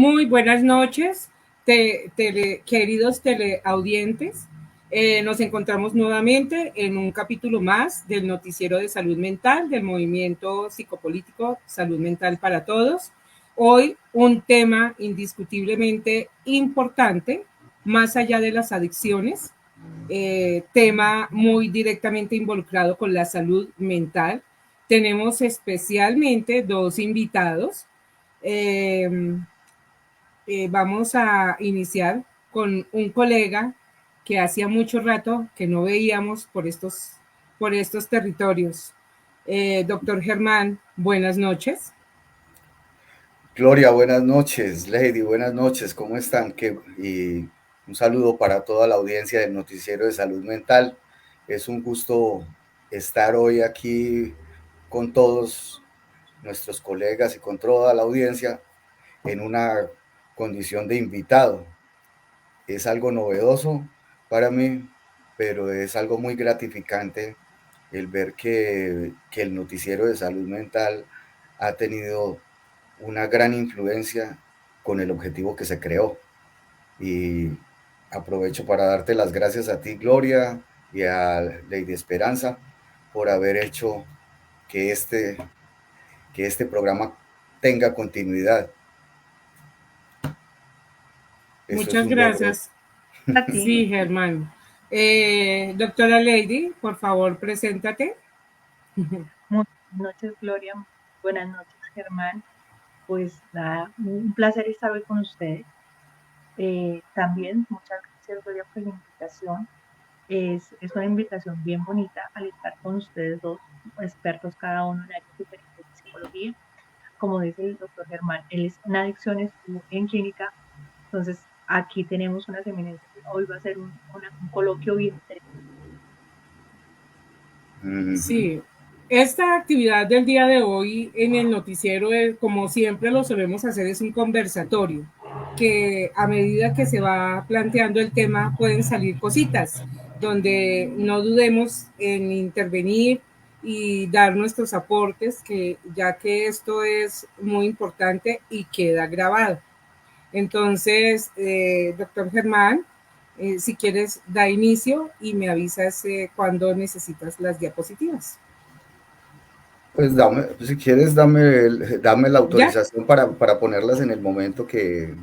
Muy buenas noches, queridos teleaudientes. Nos encontramos nuevamente en un capítulo más del Noticiero de Salud Mental del Movimiento Psicopolítico Salud Mental para Todos. Hoy un tema indiscutiblemente importante, más allá de las adicciones, tema muy directamente involucrado con la salud mental. Tenemos especialmente dos invitados. Eh, Vamos a iniciar con un colega que hacía mucho rato que no veíamos por estos territorios. Doctor Germán, buenas noches. Gloria, buenas noches. Lady, buenas noches. ¿Cómo están? Y un saludo para toda la audiencia del Noticiero de Salud Mental. Es un gusto estar hoy aquí con todos nuestros colegas y con toda la audiencia en una condición de invitado. Es algo novedoso para mí, pero es algo muy gratificante el ver que el Noticiero de Salud Mental ha tenido una gran influencia con el objetivo que se creó. Y aprovecho para darte las gracias a ti, Gloria, y a Lady Esperanza por haber hecho que que este programa tenga continuidad. Eso es Muchas un logro. gracias. A ti. Sí, Germán. Doctora Lady, por favor, preséntate. Buenas noches, Gloria. Buenas noches, Germán. Pues nada, un placer estar hoy con ustedes. También muchas gracias, Gloria, por la invitación. Es una invitación bien bonita al estar con ustedes dos, expertos cada uno en áreas diferentes de psicología. Como dice el doctor Germán, él es en adicciones en clínica. Entonces, aquí tenemos unas eminencias. Hoy va a ser un coloquio bien interesante. Sí, esta actividad del día de hoy en el noticiero, como siempre lo solemos hacer, es un conversatorio, que a medida que se va planteando el tema pueden salir cositas, donde no dudemos en intervenir y dar nuestros aportes, ya que esto es muy importante y queda grabado. Entonces, doctor Germán, si quieres, da inicio y me avisas cuando necesitas las diapositivas. Pues dame, si quieres, dame la ¿Ya? autorización para ponerlas en el momento que...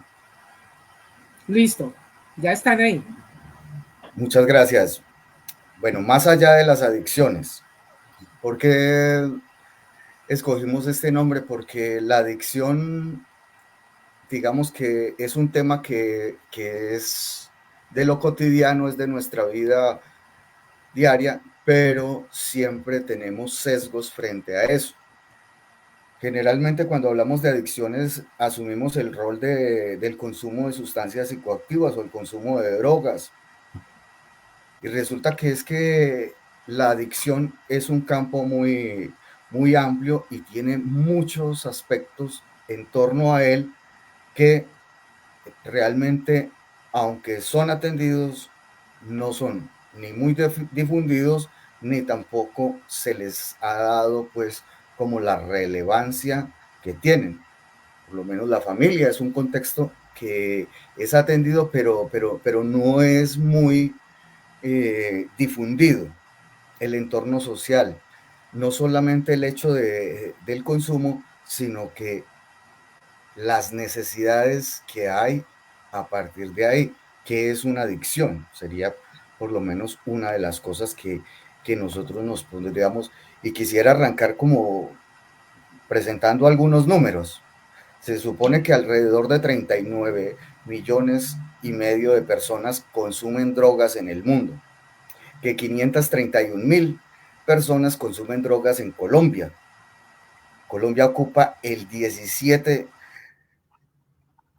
Listo. Ya están ahí. Muchas gracias. Bueno, más allá de las adicciones, ¿por qué escogimos este nombre? Porque la adicción, digamos que es un tema que es de lo cotidiano, es de nuestra vida diaria, pero siempre tenemos sesgos frente a eso. Generalmente cuando hablamos de adicciones asumimos el rol del consumo de sustancias psicoactivas o el consumo de drogas. Y resulta que es que la adicción es un campo muy amplio y tiene muchos aspectos en torno a él que realmente, aunque son atendidos, no son ni muy difundidos, ni tampoco se les ha dado pues como la relevancia que tienen. Por lo menos la familia es un contexto que es atendido, pero no es muy difundido. El entorno social, no solamente el hecho del consumo, sino que las necesidades que hay a partir de ahí, que es una adicción, sería por lo menos una de las cosas que nosotros nos pondríamos. Y quisiera arrancar como presentando algunos números. Se supone que alrededor de 39,5 millones de personas consumen drogas en el mundo, que 531,000 personas consumen drogas en Colombia. Colombia ocupa el 17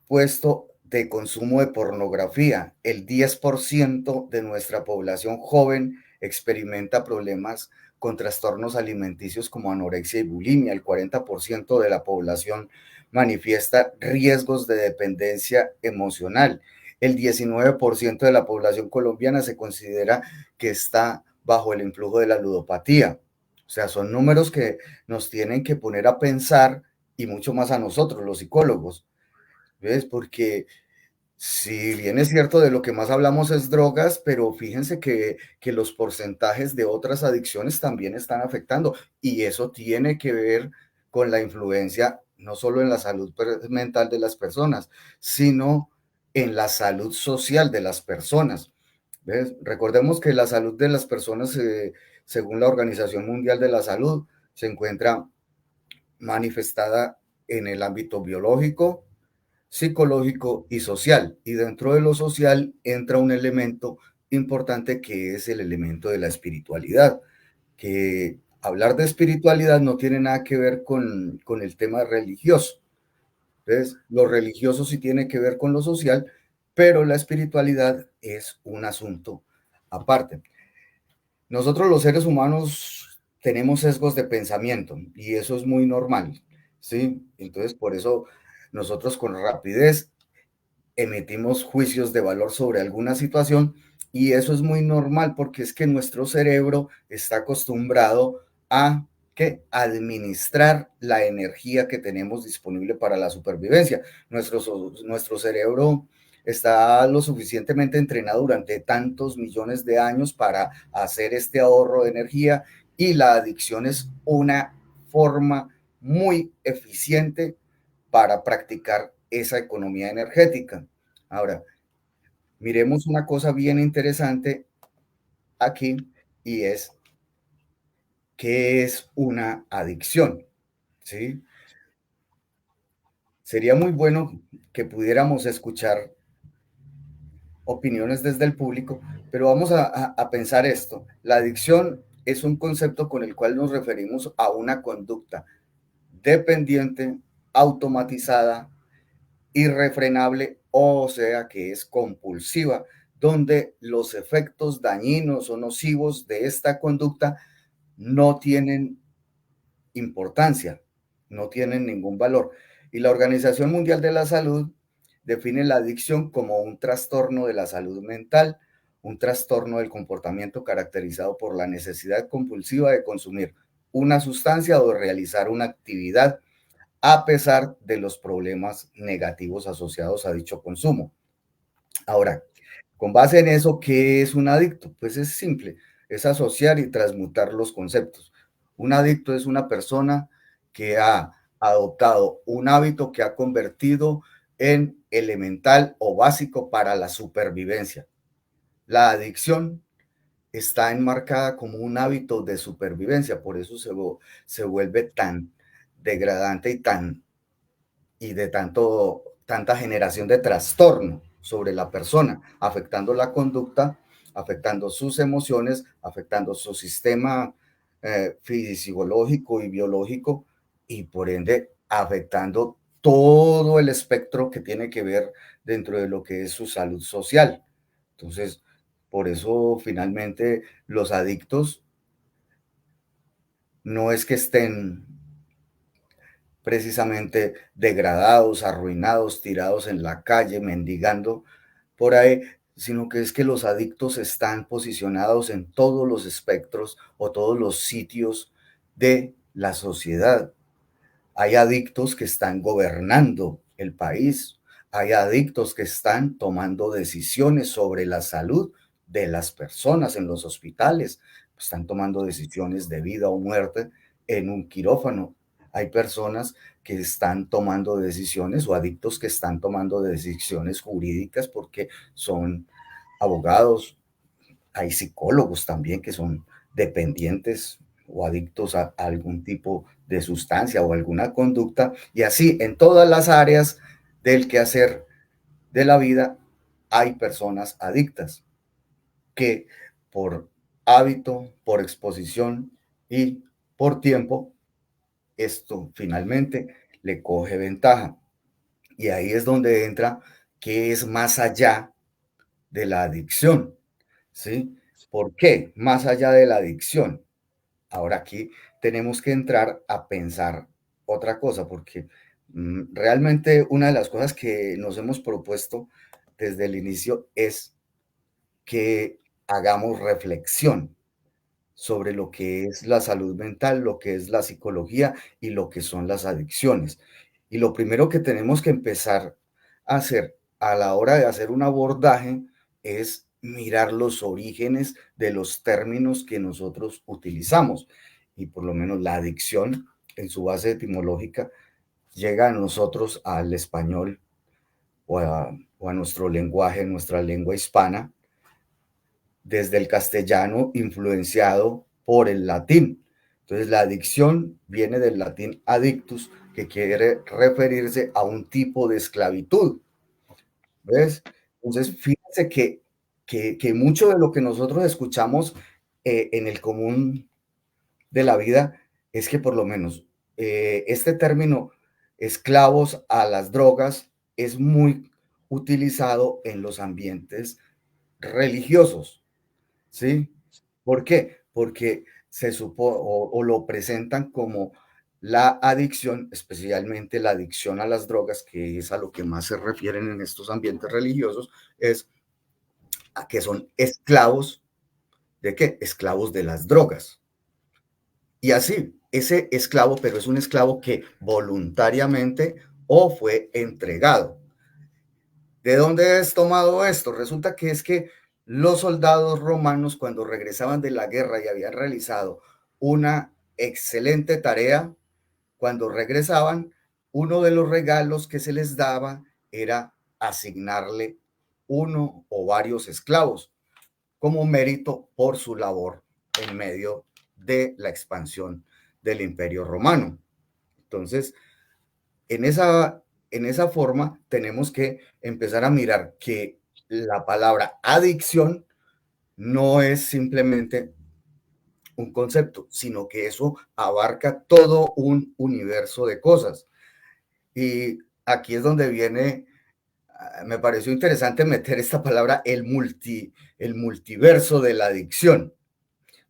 puesto de consumo de pornografía. El 10% de nuestra población joven experimenta problemas con trastornos alimenticios como anorexia y bulimia. El 40% de la población manifiesta riesgos de dependencia emocional. El 19% de la población colombiana se considera que está bajo el influjo de la ludopatía. O sea, son números que nos tienen que poner a pensar y mucho más a nosotros, los psicólogos. ¿ves? Porque si bien es cierto, de lo que más hablamos es drogas, pero fíjense que los porcentajes de otras adicciones también están afectando y eso tiene que ver con la influencia no solo en la salud mental de las personas, sino en la salud social de las personas. ¿Ves? Recordemos que la salud de las personas, según la Organización Mundial de la Salud, se encuentra manifestada en el ámbito biológico, psicológico y social. Y dentro de lo social entra un elemento importante que es el elemento de la espiritualidad, que hablar de espiritualidad no tiene nada que ver con el tema religioso. Entonces, lo religioso sí tiene que ver con lo social, pero la espiritualidad es un asunto aparte. Nosotros los seres humanos tenemos sesgos de pensamiento y eso es muy normal, ¿sí? Entonces, por eso nosotros con rapidez emitimos juicios de valor sobre alguna situación y eso es muy normal porque es que nuestro cerebro está acostumbrado a ¿qué? Administrar la energía que tenemos disponible para la supervivencia. Nuestro cerebro está lo suficientemente entrenado durante tantos millones de años para hacer este ahorro de energía y la adicción es una forma muy eficiente para practicar esa economía energética. Ahora, miremos una cosa bien interesante aquí y es qué es una adicción, ¿sí? Sería muy bueno que pudiéramos escuchar opiniones desde el público, pero vamos a pensar esto. La adicción es un concepto con el cual nos referimos a una conducta dependiente, automatizada, irrefrenable, o sea que es compulsiva, donde los efectos dañinos o nocivos de esta conducta no tienen importancia, no tienen ningún valor. Y la Organización Mundial de la Salud define la adicción como un trastorno de la salud mental, un trastorno del comportamiento caracterizado por la necesidad compulsiva de consumir una sustancia o de realizar una actividad a pesar de los problemas negativos asociados a dicho consumo. Ahora, con base en eso, ¿qué es un adicto? Pues es simple, es asociar y transmutar los conceptos. Un adicto es una persona que ha adoptado un hábito que ha convertido en elemental o básico para la supervivencia. La adicción está enmarcada como un hábito de supervivencia, por eso se vuelve tan degradante y de tanta generación de trastorno sobre la persona, afectando la conducta, afectando sus emociones, afectando su sistema fisiológico y biológico y por ende afectando todo el espectro que tiene que ver dentro de lo que es su salud social. Entonces, por eso finalmente los adictos no es que estén precisamente degradados, arruinados, tirados en la calle, mendigando por ahí, sino que es que los adictos están posicionados en todos los espectros o todos los sitios de la sociedad. Hay adictos que están gobernando el país, hay adictos que están tomando decisiones sobre la salud de las personas en los hospitales, están tomando decisiones de vida o muerte en un quirófano. Hay personas que están tomando decisiones o adictos que están tomando decisiones jurídicas porque son abogados, hay psicólogos también que son dependientes o adictos a algún tipo de sustancia o alguna conducta, y así en todas las áreas del quehacer de la vida hay personas adictas que por hábito, por exposición y por tiempo, esto finalmente le coge ventaja. Y ahí es donde entra que es más allá de la adicción, ¿sí? ¿Por qué? Más allá de la adicción. Ahora aquí tenemos que entrar a pensar otra cosa, porque realmente una de las cosas que nos hemos propuesto desde el inicio es que hagamos reflexión sobre lo que es la salud mental, lo que es la psicología y lo que son las adicciones. Y lo primero que tenemos que empezar hacer a la hora de hacer un abordaje es mirar los orígenes de los términos que nosotros utilizamos. Y por lo menos la adicción, en su base etimológica, llega a nosotros, al español o a nuestro lenguaje, nuestra lengua hispana, desde el castellano influenciado por el latín. Entonces la adicción viene del latín adictus, que quiere referirse a un tipo de esclavitud. ¿Ves? Entonces, fíjense que mucho de lo que nosotros escuchamos en el común de la vida es que por lo menos este término esclavos a las drogas es muy utilizado en los ambientes religiosos, ¿sí? ¿Por qué? Porque se supone o lo presentan como la adicción, especialmente la adicción a las drogas, que es a lo que más se refieren en estos ambientes religiosos, es a que son esclavos de qué? Esclavos de las drogas. Y así, ese esclavo, pero es un esclavo que voluntariamente o fue entregado. ¿De dónde es tomado esto? Resulta que es que los soldados romanos, cuando regresaban de la guerra y habían realizado una excelente tarea, cuando regresaban, uno de los regalos que se les daba era asignarle uno o varios esclavos como mérito por su labor en medio de la expansión del Imperio Romano. Entonces, en esa forma tenemos que empezar a mirar que la palabra adicción no es simplemente un concepto, sino que eso abarca todo un universo de cosas. Y aquí es donde viene, me pareció interesante meter esta palabra, el multiverso de la adicción.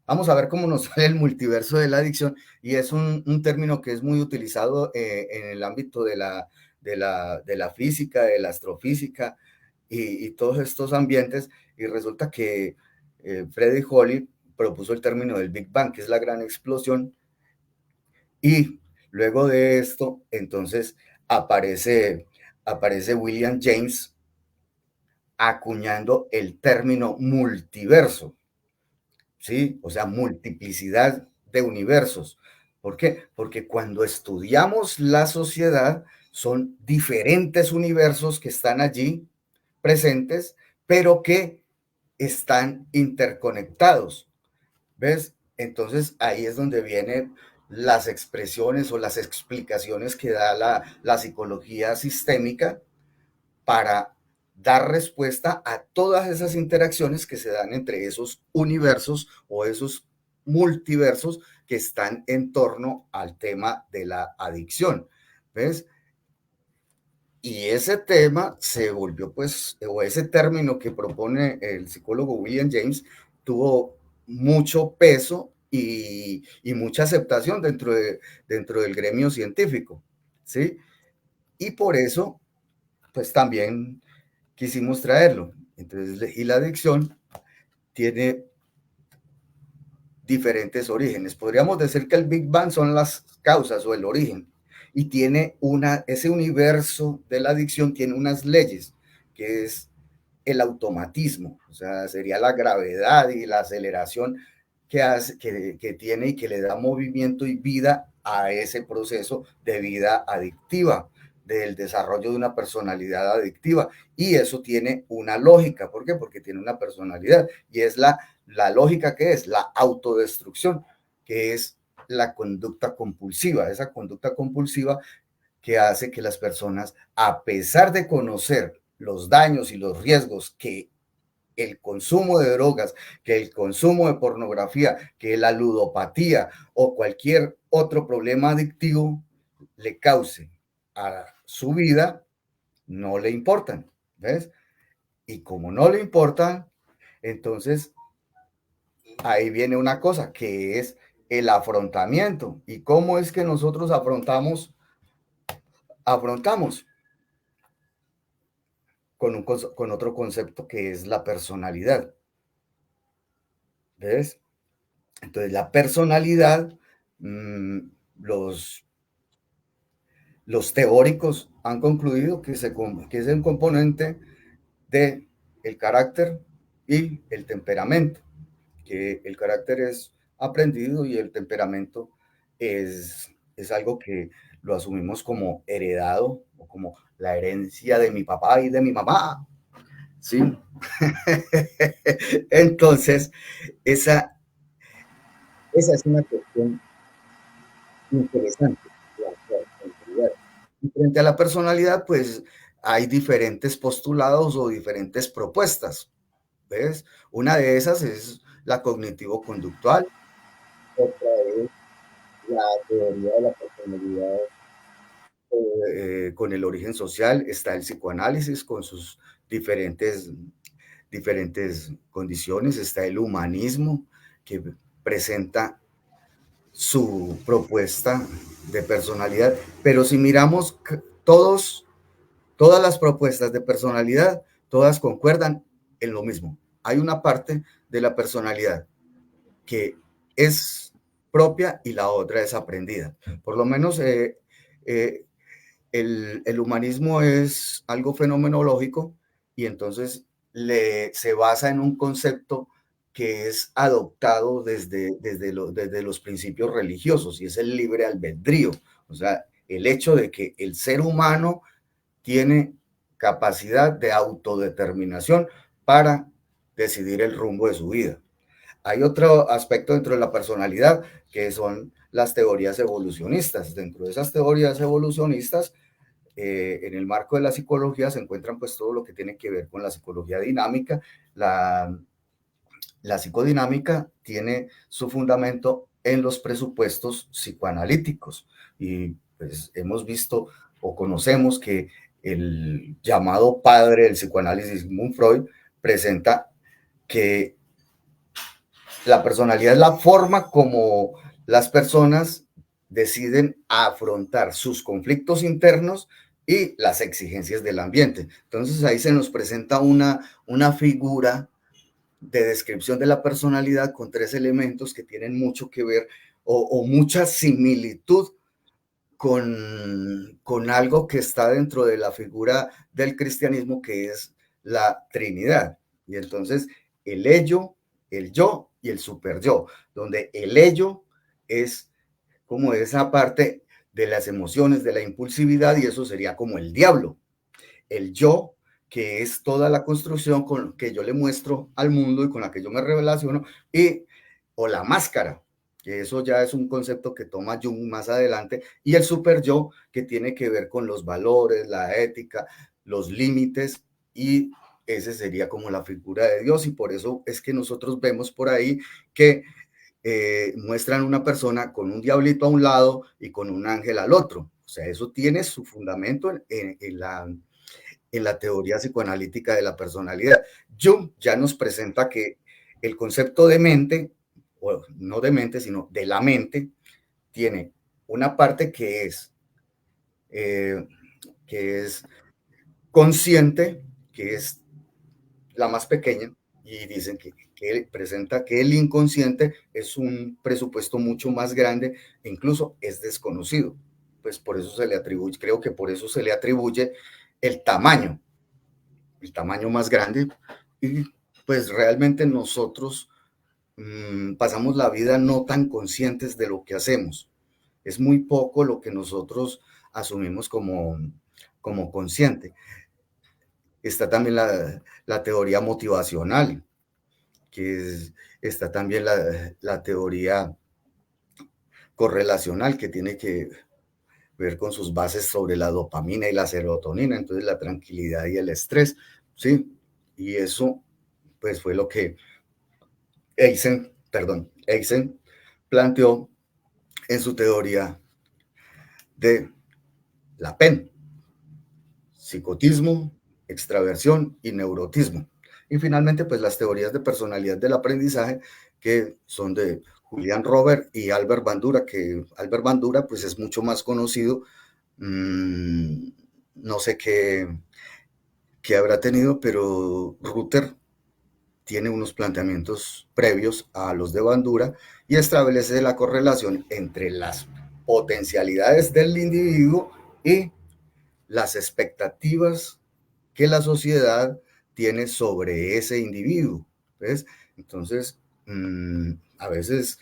Vamos a ver cómo nos sale el multiverso de la adicción, y es un término que es muy utilizado en el ámbito de la física, de la astrofísica y todos estos ambientes, y resulta que Freddy Holly propuso el término del Big Bang, que es la gran explosión, y luego de esto, entonces, aparece William James acuñando el término multiverso. ¿Sí? O sea, multiplicidad de universos. ¿Por qué? Porque cuando estudiamos la sociedad, son diferentes universos que están allí presentes, pero que están interconectados. ¿Ves? Entonces ahí es donde vienen las expresiones o las explicaciones que da la psicología sistémica para dar respuesta a todas esas interacciones que se dan entre esos universos o esos multiversos que están en torno al tema de la adicción. ¿Ves? Y ese tema se volvió, pues, o ese término que propone el psicólogo William James tuvo mucho peso y mucha aceptación dentro del gremio científico, ¿sí? Y por eso, pues también quisimos traerlo. Entonces, y la adicción tiene diferentes orígenes. Podríamos decir que el Big Bang son las causas o el origen. Y tiene ese universo de la adicción tiene unas leyes, que es el automatismo, o sea, sería la gravedad y la aceleración que tiene y que le da movimiento y vida a ese proceso de vida adictiva, del desarrollo de una personalidad adictiva. Y eso tiene una lógica. ¿Por qué? Porque tiene una personalidad. Y es la lógica que es la autodestrucción, que es la conducta compulsiva, esa conducta compulsiva que hace que las personas, a pesar de conocer los daños y los riesgos que el consumo de drogas, que el consumo de pornografía, que la ludopatía o cualquier otro problema adictivo le cause a su vida, no le importan, ¿ves? Y como no le importan, entonces ahí viene una cosa que es el afrontamiento. ¿Y cómo es que nosotros afrontamos con otro concepto que es la personalidad? ¿Ves? Entonces la personalidad, mmm, los Los teóricos han concluido que es un componente de el carácter y el temperamento, que el carácter es aprendido y el temperamento es algo que lo asumimos como heredado o como la herencia de mi papá y de mi mamá, ¿sí? Entonces, esa es una cuestión interesante. Y frente a la personalidad, pues hay diferentes postulados o diferentes propuestas. ¿Ves? Una de esas es la cognitivo-conductual, otra es la teoría de la personalidad con el origen social, está el psicoanálisis con sus diferentes condiciones, está el humanismo que presenta su propuesta de personalidad, pero si miramos todas las propuestas de personalidad, todas concuerdan en lo mismo. Hay una parte de la personalidad que es propia y la otra es aprendida. Por lo menos el humanismo es algo fenomenológico y entonces se basa en un concepto que es adoptado desde los principios religiosos y es el libre albedrío. O sea, el hecho de que el ser humano tiene capacidad de autodeterminación para decidir el rumbo de su vida. Hay otro aspecto dentro de la personalidad que son las teorías evolucionistas. Dentro de esas teorías evolucionistas, en el marco de la psicología se encuentran pues todo lo que tiene que ver con la psicología dinámica. La psicodinámica tiene su fundamento en los presupuestos psicoanalíticos y pues hemos visto o conocemos que el llamado padre del psicoanálisis, Sigmund Freud, presenta que la personalidad es la forma como las personas deciden afrontar sus conflictos internos y las exigencias del ambiente. Entonces ahí se nos presenta una figura de descripción de la personalidad con tres elementos que tienen mucho que ver o mucha similitud con algo que está dentro de la figura del cristianismo, que es la Trinidad. Y entonces el ello, el yo y el superyo, donde el ello es como esa parte de las emociones, de la impulsividad, y eso sería como el diablo. El yo, que es toda la construcción con que yo le muestro al mundo y con la que yo me relaciono, o la máscara, que eso ya es un concepto que toma Jung más adelante, y el super yo, que tiene que ver con los valores, la ética, los límites, y ese sería como la figura de Dios, y por eso es que nosotros vemos por ahí que muestran una persona con un diablito a un lado y con un ángel al otro. O sea, eso tiene su fundamento en la teoría psicoanalítica de la personalidad. Jung ya nos presenta que el concepto de mente, o no de mente, sino de la mente, tiene una parte que es consciente, que es la más pequeña, y dicen que presenta que el inconsciente es un presupuesto mucho más grande e incluso es desconocido. Pues por eso se le atribuye, creo que por eso se le atribuye el tamaño más grande, y pues realmente nosotros pasamos la vida no tan conscientes de lo que hacemos. Es muy poco lo que nosotros asumimos como consciente. Está también la teoría motivacional, está también la teoría correlacional, que tiene que ver con sus bases sobre la dopamina y la serotonina, entonces la tranquilidad y el estrés, ¿sí? Y eso, pues fue lo que Eysen planteó en su teoría de la PEN, psicotismo, extraversión y neurotismo. Y finalmente, pues las teorías de personalidad del aprendizaje, que son de Julian Robert y Albert Bandura, que Albert Bandura pues es mucho más conocido, no sé qué habrá tenido, pero Ruther tiene unos planteamientos previos a los de Bandura y establece la correlación entre las potencialidades del individuo y las expectativas que la sociedad tiene sobre ese individuo. ¿Ves? Entonces, a veces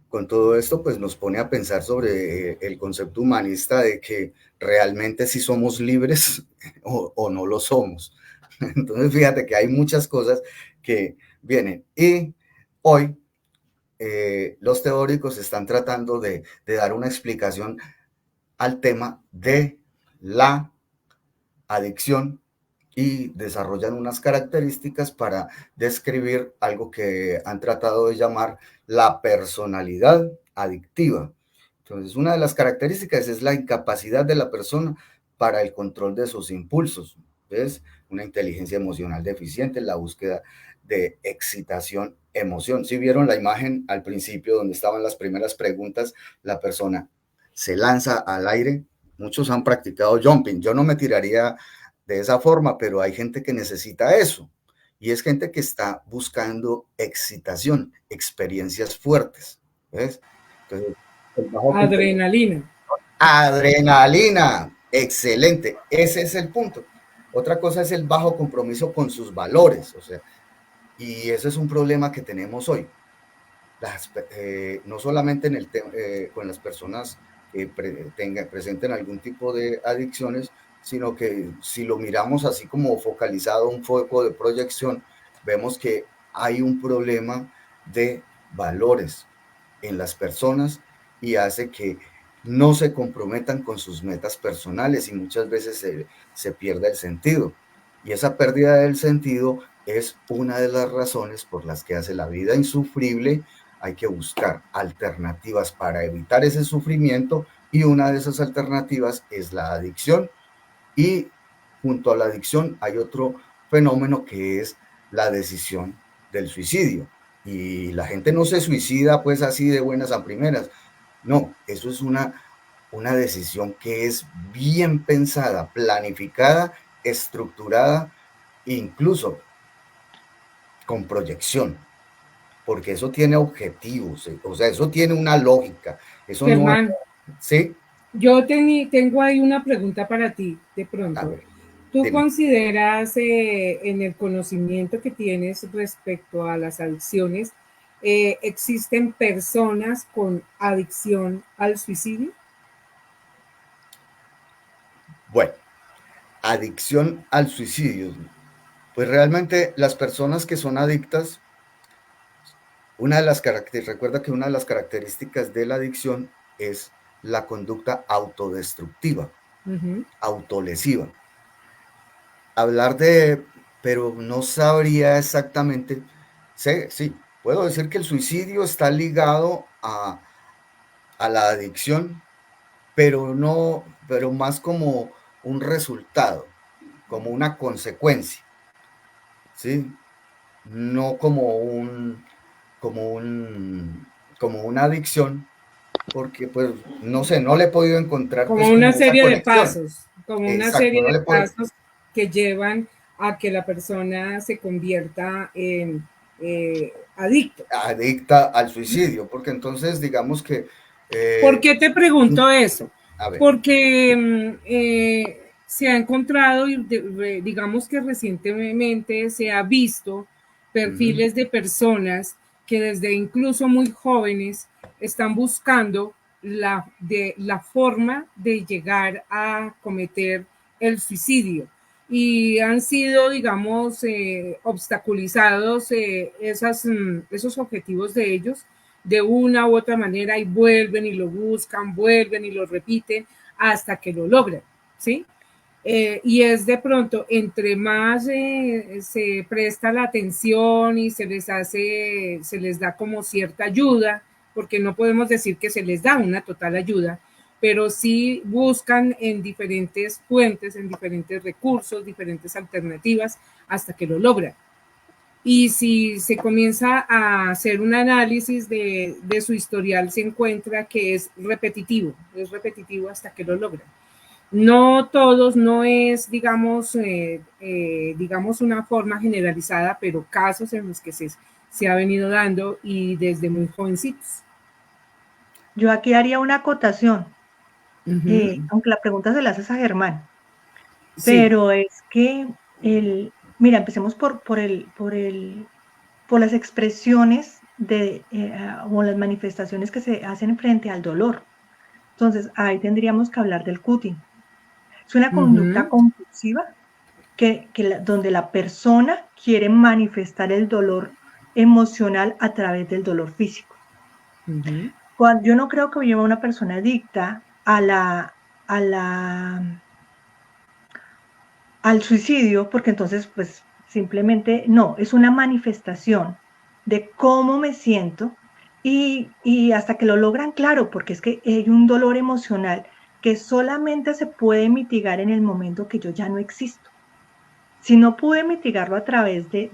con todo esto, pues nos pone a pensar sobre el concepto humanista de que realmente sí somos libres o no lo somos. Entonces, fíjate que hay muchas cosas que vienen. Y hoy los teóricos están tratando de dar una explicación al tema de la adicción y desarrollan unas características para describir algo que han tratado de llamar la personalidad adictiva. Entonces, una de las características es la incapacidad de la persona para el control de sus impulsos. ¿Ves? Una inteligencia emocional deficiente, la búsqueda de excitación, emoción. Si vieron la imagen al principio donde estaban las primeras preguntas, la persona se lanza al aire. Muchos han practicado jumping. Yo no me tiraría de esa forma, pero hay gente que necesita eso. Y es gente que está buscando excitación, experiencias fuertes. ¿Ves? Entonces, Adrenalina. adrenalina, excelente. Ese es el punto. Otra cosa es el bajo compromiso con sus valores. O sea, y ese es un problema que tenemos hoy. No solamente con las personas que presenten algún tipo de adicciones, sino que si lo miramos así como focalizado, un foco de proyección, vemos que hay un problema de valores en las personas y hace que no se comprometan con sus metas personales y muchas veces se pierde el sentido. Y esa pérdida del sentido es una de las razones por las que hace la vida insufrible. Hay que buscar alternativas para evitar ese sufrimiento y una de esas alternativas es la adicción. Y junto a la adicción hay otro fenómeno que es la decisión del suicidio. Y la gente no se suicida pues así de buenas a primeras. No, eso es una decisión que es bien pensada, planificada, estructurada, incluso con proyección, porque eso tiene objetivos, o sea, eso tiene una lógica. Eso no es, Germán, ¿sí? yo tengo ahí una pregunta para ti, de A pronto. ver, ¿Tú dime. consideras en el conocimiento que tienes respecto a las adicciones, existen personas con adicción al suicidio? Bueno, adicción al suicidio. Pues realmente las personas que son adictas, recuerda que una de las características de la adicción es la conducta autodestructiva, autolesiva. Hablar pero no sabría exactamente, sí, puedo decir que el suicidio está ligado a la adicción, pero más como un resultado, como una consecuencia, ¿sí? No como un, como una adicción, porque pues no sé, no le he podido encontrar Como pues una como esa serie de conexión. pasos, como una Exacto, serie no de le puedo, pasos que llevan a que la persona se convierta en adicto. adicta al suicidio, porque entonces digamos que, ¿Por qué te pregunto eso? a ver, Porque se ha encontrado, digamos que recientemente se ha visto uh-huh, perfiles de personas que desde incluso muy jóvenes están buscando la forma de llegar a cometer el suicidio y han sido, digamos, obstaculizados esos objetivos de ellos de una u otra manera y vuelven y lo buscan, vuelven y lo repiten hasta que lo logran, ¿sí? Y es de pronto, entre más se presta la atención y se les da como cierta ayuda, porque no podemos decir que se les da una total ayuda, pero sí buscan en diferentes fuentes, en diferentes recursos, diferentes alternativas, hasta que lo logran. Y si se comienza a hacer un análisis de su historial, se encuentra que es repetitivo hasta que lo logra. No todos, no es, digamos una forma generalizada, pero casos en los que se ha venido dando y desde muy jovencitos. Yo aquí haría una acotación. aunque la pregunta se la haces a Germán, Sí. pero es que mira, empecemos por las expresiones o las manifestaciones que se hacen frente al dolor. Entonces, ahí tendríamos que hablar del cutting. Es una conducta Ujú, compulsiva donde la persona quiere manifestar el dolor emocional a través del dolor físico. ujú. Yo no creo que viva una persona adicta a la, al suicidio, porque entonces, pues, simplemente no, es una manifestación de cómo me siento y hasta que lo logran, claro, porque es que hay un dolor emocional que solamente se puede mitigar en el momento que yo ya no existo. Si no pude mitigarlo a través de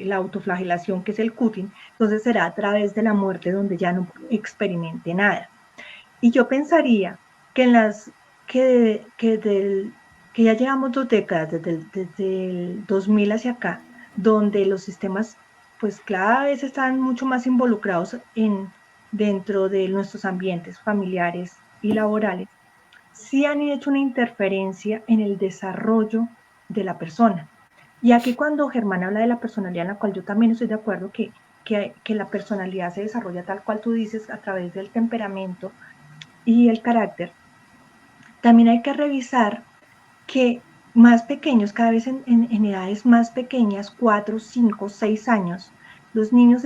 la autoflagelación, que es el cutting, entonces será a través de la muerte donde ya no experimente nada. Y yo pensaría que en las que del que ya llevamos 2 décadas, desde el 2000 hacia acá, donde los sistemas, pues, cada vez están mucho más involucrados dentro de nuestros ambientes familiares y laborales, sí han hecho una interferencia en el desarrollo de la persona. Y aquí cuando Germán habla de la personalidad, en la cual yo también estoy de acuerdo que la personalidad se desarrolla tal cual tú dices, a través del temperamento y el carácter, también hay que revisar que más pequeños, cada vez en edades más pequeñas, 4, 5, 6 años, los niños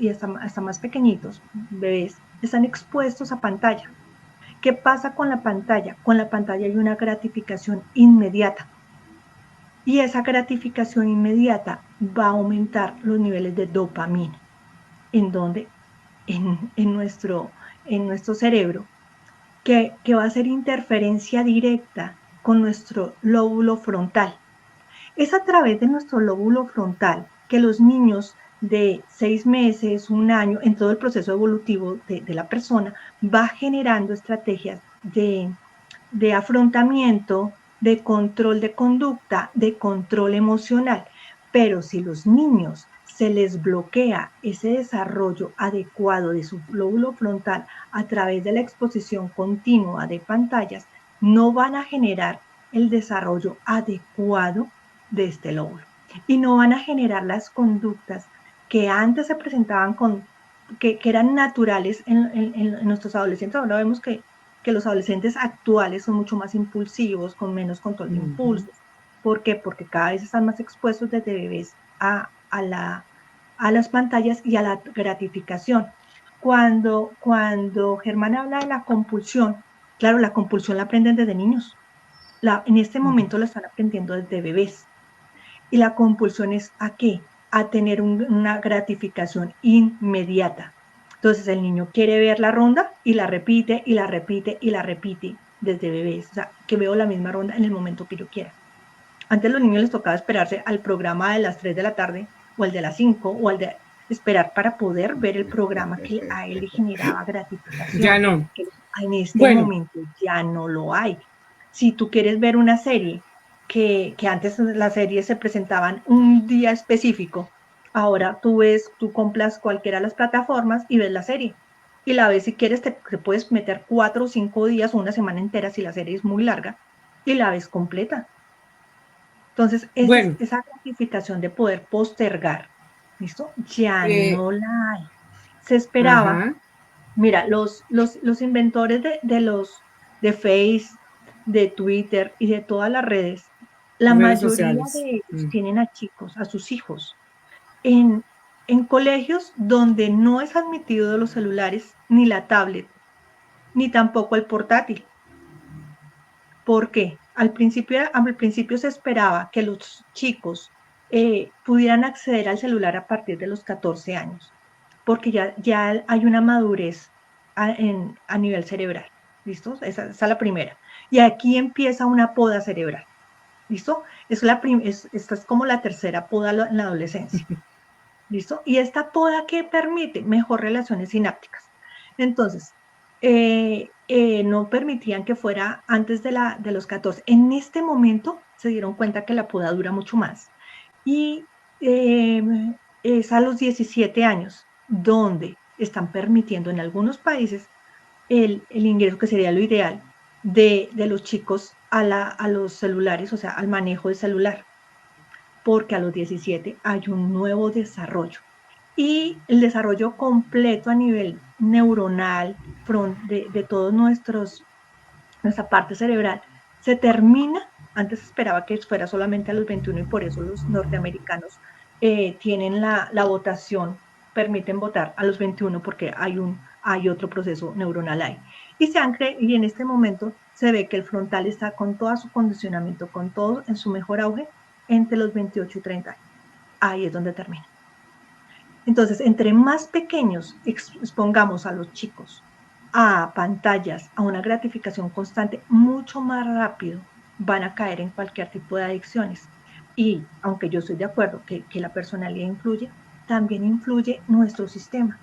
y hasta más pequeñitos, bebés, están expuestos a pantalla. ¿Qué pasa con la pantalla? Con la pantalla hay una gratificación inmediata y esa gratificación inmediata va a aumentar los niveles de dopamina, en donde en nuestro cerebro que va a hacer interferencia directa con nuestro lóbulo frontal. Es a través de nuestro lóbulo frontal que los niños de 6 meses, 1 año, en todo el proceso evolutivo de la persona, va generando estrategias de afrontamiento, de control de conducta, de control emocional. Pero si los niños se les bloquea ese desarrollo adecuado de su lóbulo frontal a través de la exposición continua de pantallas, no van a generar el desarrollo adecuado de este lóbulo y no van a generar las conductas que antes se presentaban que eran naturales en nuestros adolescentes. Ahora vemos que los adolescentes actuales son mucho más impulsivos, con menos control de Ujú. impulsos. ¿Por qué? Porque cada vez están más expuestos desde bebés a las pantallas y a la gratificación. Cuando Germán habla de la compulsión, claro, la compulsión la aprenden desde niños. En este momento la están aprendiendo desde bebés. Y la compulsión es ¿a qué? A tener una gratificación inmediata. Entonces el niño quiere ver la ronda y la repite y la repite y la repite desde bebés. O sea, que veo la misma ronda en el momento que yo quiera. Antes a los niños les tocaba esperarse al programa de las 3 de la tarde o el de las 5 o el de esperar para poder ver el programa que a él le generaba Ya gratificación, no. que en este Bueno, momento ya no lo hay. Si tú quieres ver una serie que antes las series se presentaban un día específico, ahora tú compras cualquiera de las plataformas y ves la serie. Y la ves si quieres, te puedes meter 4 o 5 días o una semana entera si la serie es muy larga y la ves completa. Entonces, bueno, esa gratificación de poder postergar, ¿listo? Ya eh, no la hay. Se esperaba, ajá, mira, los inventores de Face, de Twitter y de todas las redes, la redes mayoría sociales. de ellos tienen a chicos, a sus hijos, en, en colegios donde no es admitido los celulares, ni la tablet, ni tampoco el portátil. ¿Por qué? Al principio se esperaba que los chicos pudieran acceder al celular a partir de los 14 años, porque ya hay una madurez a nivel cerebral. ¿Listo? Esa es la primera. Y aquí empieza una poda cerebral. ¿Listo? Esta es como la tercera poda en la adolescencia. ¿Listo? Y esta poda, ¿qué permite? Mejor relaciones sinápticas. Entonces, no permitían que fuera antes de los 14. En este momento se dieron cuenta que la poda dura mucho más. Y eh, es a los 17 años donde están permitiendo en algunos países el ingreso, que sería lo ideal, de los chicos a los celulares, o sea, al manejo del celular, porque a los 17 hay un nuevo desarrollo. Y el desarrollo completo a nivel neuronal de todos nuestra parte cerebral se termina. Antes esperaba que fuera solamente a los 21 y por eso los norteamericanos tienen la votación, permiten votar a los 21 porque hay otro proceso neuronal ahí. Y en este momento se ve que el frontal está con todo su condicionamiento, con todo en su mejor auge entre los 28 y 30 años. Ahí es donde termina. Entonces, entre más pequeños expongamos a los chicos a pantallas, a una gratificación constante, mucho más rápido van a caer en cualquier tipo de adicciones. Y aunque yo estoy de acuerdo que la personalidad influye, también influye nuestro sistema.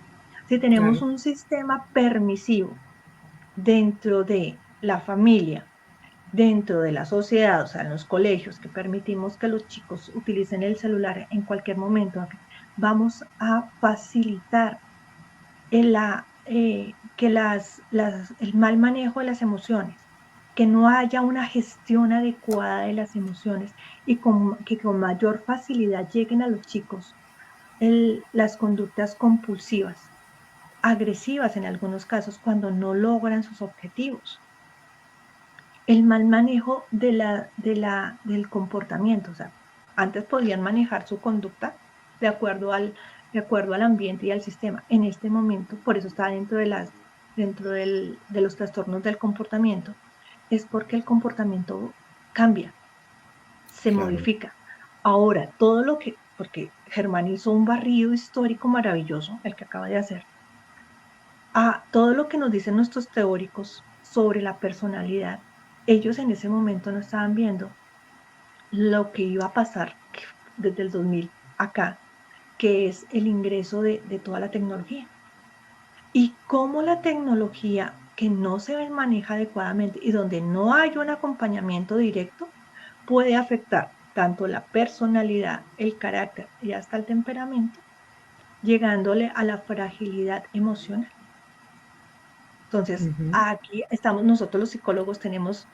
Si tenemos Claro. un sistema permisivo dentro de la familia, dentro de la sociedad, o sea, en los colegios, que permitimos que los chicos utilicen el celular en cualquier momento, vamos a facilitar que el mal manejo de las emociones, que no haya una gestión adecuada de las emociones y que con mayor facilidad lleguen a los chicos las conductas compulsivas, agresivas en algunos casos, cuando no logran sus objetivos. El mal manejo del comportamiento, o sea, antes podían manejar su conducta de acuerdo al ambiente y al sistema. En este momento, por eso está de los trastornos del comportamiento, es porque el comportamiento cambia, se Claro. modifica. Ahora, porque Germán hizo un barrido histórico maravilloso, el que acaba de hacer, a todo lo que nos dicen nuestros teóricos sobre la personalidad. Ellos en ese momento no estaban viendo lo que iba a pasar desde el 2000 acá, que es el ingreso de toda la tecnología. Y cómo la tecnología que no se maneja adecuadamente y donde no hay un acompañamiento directo puede afectar tanto la personalidad, el carácter y hasta el temperamento, llegándole a la fragilidad emocional. Entonces, aquí estamos nosotros los psicólogos, tenemos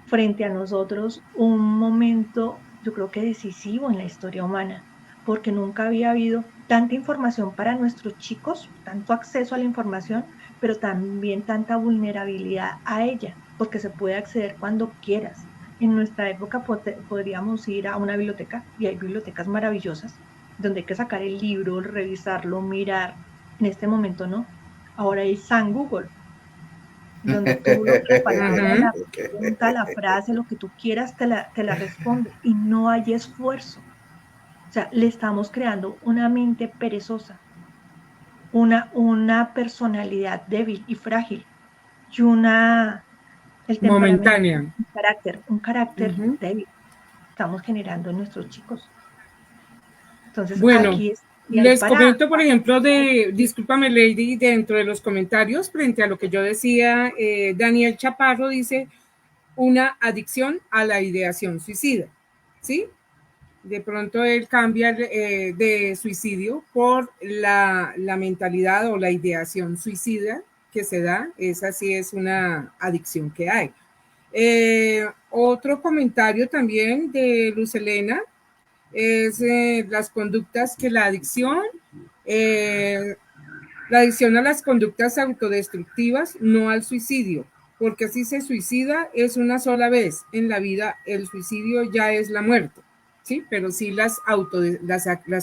frente a nosotros un momento, yo creo que decisivo en la historia humana, porque nunca había habido tanta información para nuestros chicos, tanto acceso a la información, pero también tanta vulnerabilidad a ella, porque se puede acceder cuando quieras. En nuestra época podríamos ir a una biblioteca, y hay bibliotecas maravillosas, donde hay que sacar el libro, revisarlo, mirar. En este momento no. Ahora hay San Google, donde tú lo que cualquiera, la pregunta, la frase, lo que tú quieras, te la responde y no hay esfuerzo. O sea, le estamos creando una mente perezosa, una personalidad débil y frágil y el temperamento, Momentánea. un carácter débil estamos generando en nuestros chicos. Entonces, Bueno, aquí es, y hay les comento, por ejemplo, discúlpame, Lady, dentro de los comentarios, frente a lo que yo decía, Daniel Chaparro dice, una adicción a la ideación suicida, ¿sí? De pronto él cambia de suicidio por la mentalidad o la ideación suicida que se da, esa sí es una adicción que hay. Otro comentario también de Luz Elena es las conductas que la adicción a las conductas autodestructivas, no al suicidio, porque si se suicida es una sola vez en la vida, el suicidio ya es la muerte, ¿sí? Pero sí las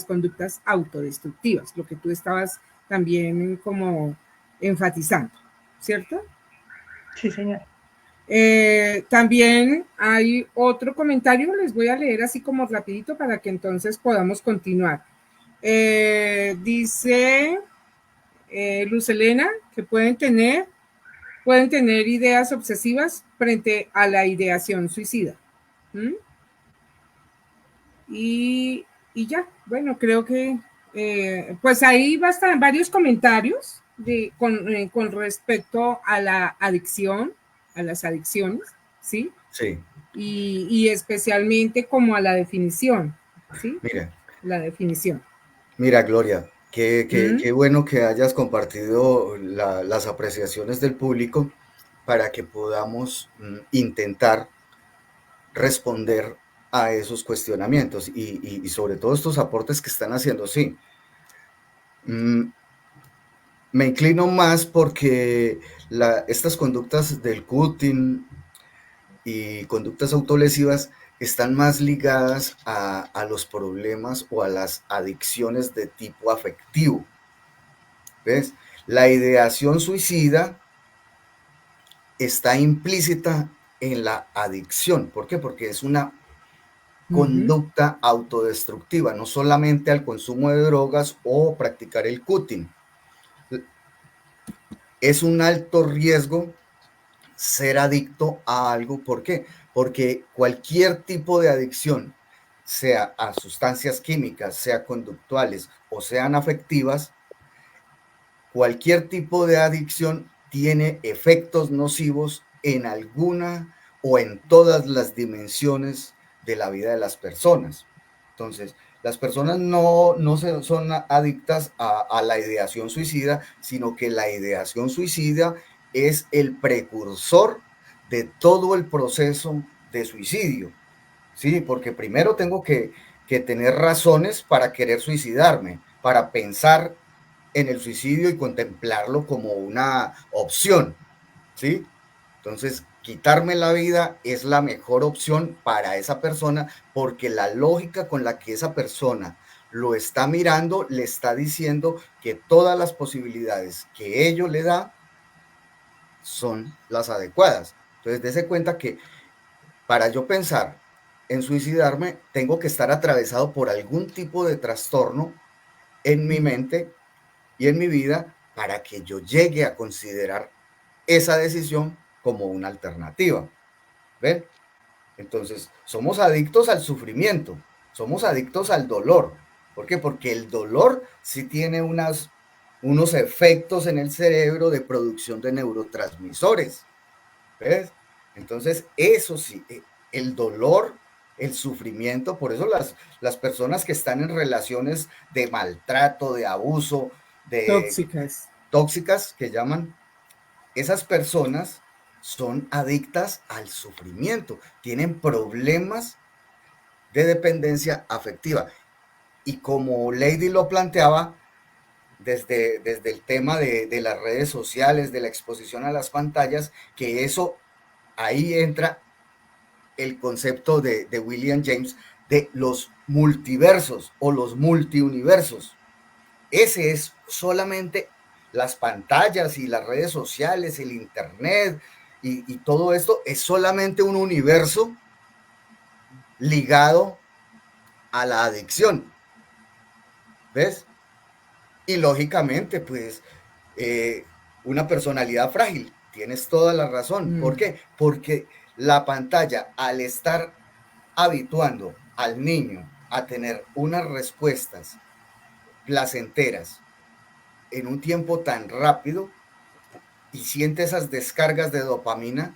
conductas autodestructivas, lo que tú estabas también como enfatizando, ¿cierto? Sí, señor. También hay otro comentario, les voy a leer así como rapidito para que entonces podamos continuar. Dice Luz Elena que pueden tener ideas obsesivas frente a la ideación suicida. ¿Mm? Y ya, bueno, creo que pues ahí bastan varios comentarios con respecto a la adicción, a las adicciones, ¿sí? Sí. Y especialmente como a la definición, ¿sí? Mira, La definición. mira, Gloria. Qué bueno que hayas compartido las apreciaciones del público para que podamos intentar responder a esos cuestionamientos y sobre todo estos aportes que están haciendo. Sí, me inclino más porque estas conductas del cutting y conductas autolesivas están más ligadas a los problemas o a las adicciones de tipo afectivo. ¿Ves? La ideación suicida está implícita en la adicción. ¿Por qué? Porque es una conducta autodestructiva, no solamente al consumo de drogas o practicar el cutting. Es un alto riesgo ser adicto a algo. ¿Por qué? Porque cualquier tipo de adicción, sea a sustancias químicas, sea conductuales o sean afectivas, cualquier tipo de adicción tiene efectos nocivos en alguna o en todas las dimensiones de la vida de las personas. Entonces, las personas no son adictas a la ideación suicida, sino que la ideación suicida es el precursor de todo el proceso de suicidio. Sí, porque primero tengo que tener razones para querer suicidarme, para pensar en el suicidio y contemplarlo como una opción, ¿sí? Entonces, quitarme la vida es la mejor opción para esa persona porque la lógica con la que esa persona lo está mirando le está diciendo que todas las posibilidades que ello le da son las adecuadas. Entonces, dése cuenta que para yo pensar en suicidarme, tengo que estar atravesado por algún tipo de trastorno en mi mente y en mi vida para que yo llegue a considerar esa decisión como una alternativa. ¿Ven? Entonces, somos adictos al sufrimiento, somos adictos al dolor. ¿Por qué? Porque el dolor sí tiene unos efectos en el cerebro de producción de neurotransmisores. ¿Ves? Entonces, eso sí, el dolor, el sufrimiento, por eso las personas que están en relaciones de maltrato, de abuso, de tóxicas que llaman, esas personas son adictas al sufrimiento, tienen problemas de dependencia afectiva. Y como Lady lo planteaba, desde el tema de las redes sociales, de la exposición a las pantallas, que eso, ahí entra el concepto de William James de los multiversos o los multiuniversos. Ese es solamente las pantallas y las redes sociales, el internet y todo esto es solamente un universo ligado a la adicción. ¿Ves? Y lógicamente, pues, una personalidad frágil. Tienes toda la razón. ¿Por qué? Porque la pantalla, al estar habituando al niño a tener unas respuestas placenteras en un tiempo tan rápido y siente esas descargas de dopamina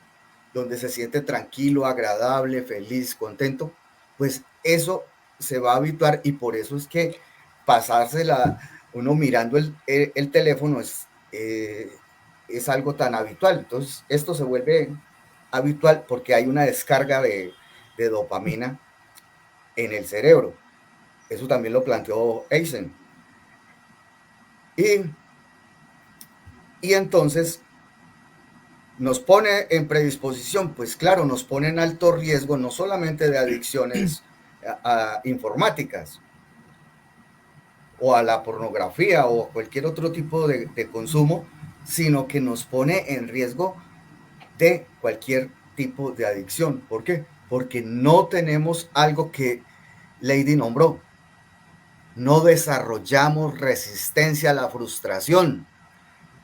donde se siente tranquilo, agradable, feliz, contento, pues eso se va a habituar y por eso es que pasársela uno mirando el teléfono es algo tan habitual. Entonces esto se vuelve habitual porque hay una descarga de dopamina en el cerebro. Eso también lo planteó Eisen. Y entonces nos pone en predisposición, pues claro, nos pone en alto riesgo no solamente de adicciones informáticas o a la pornografía o cualquier otro tipo de consumo, sino que nos pone en riesgo de cualquier tipo de adicción. ¿Por qué? Porque no tenemos algo que Lady nombró. No desarrollamos resistencia a la frustración.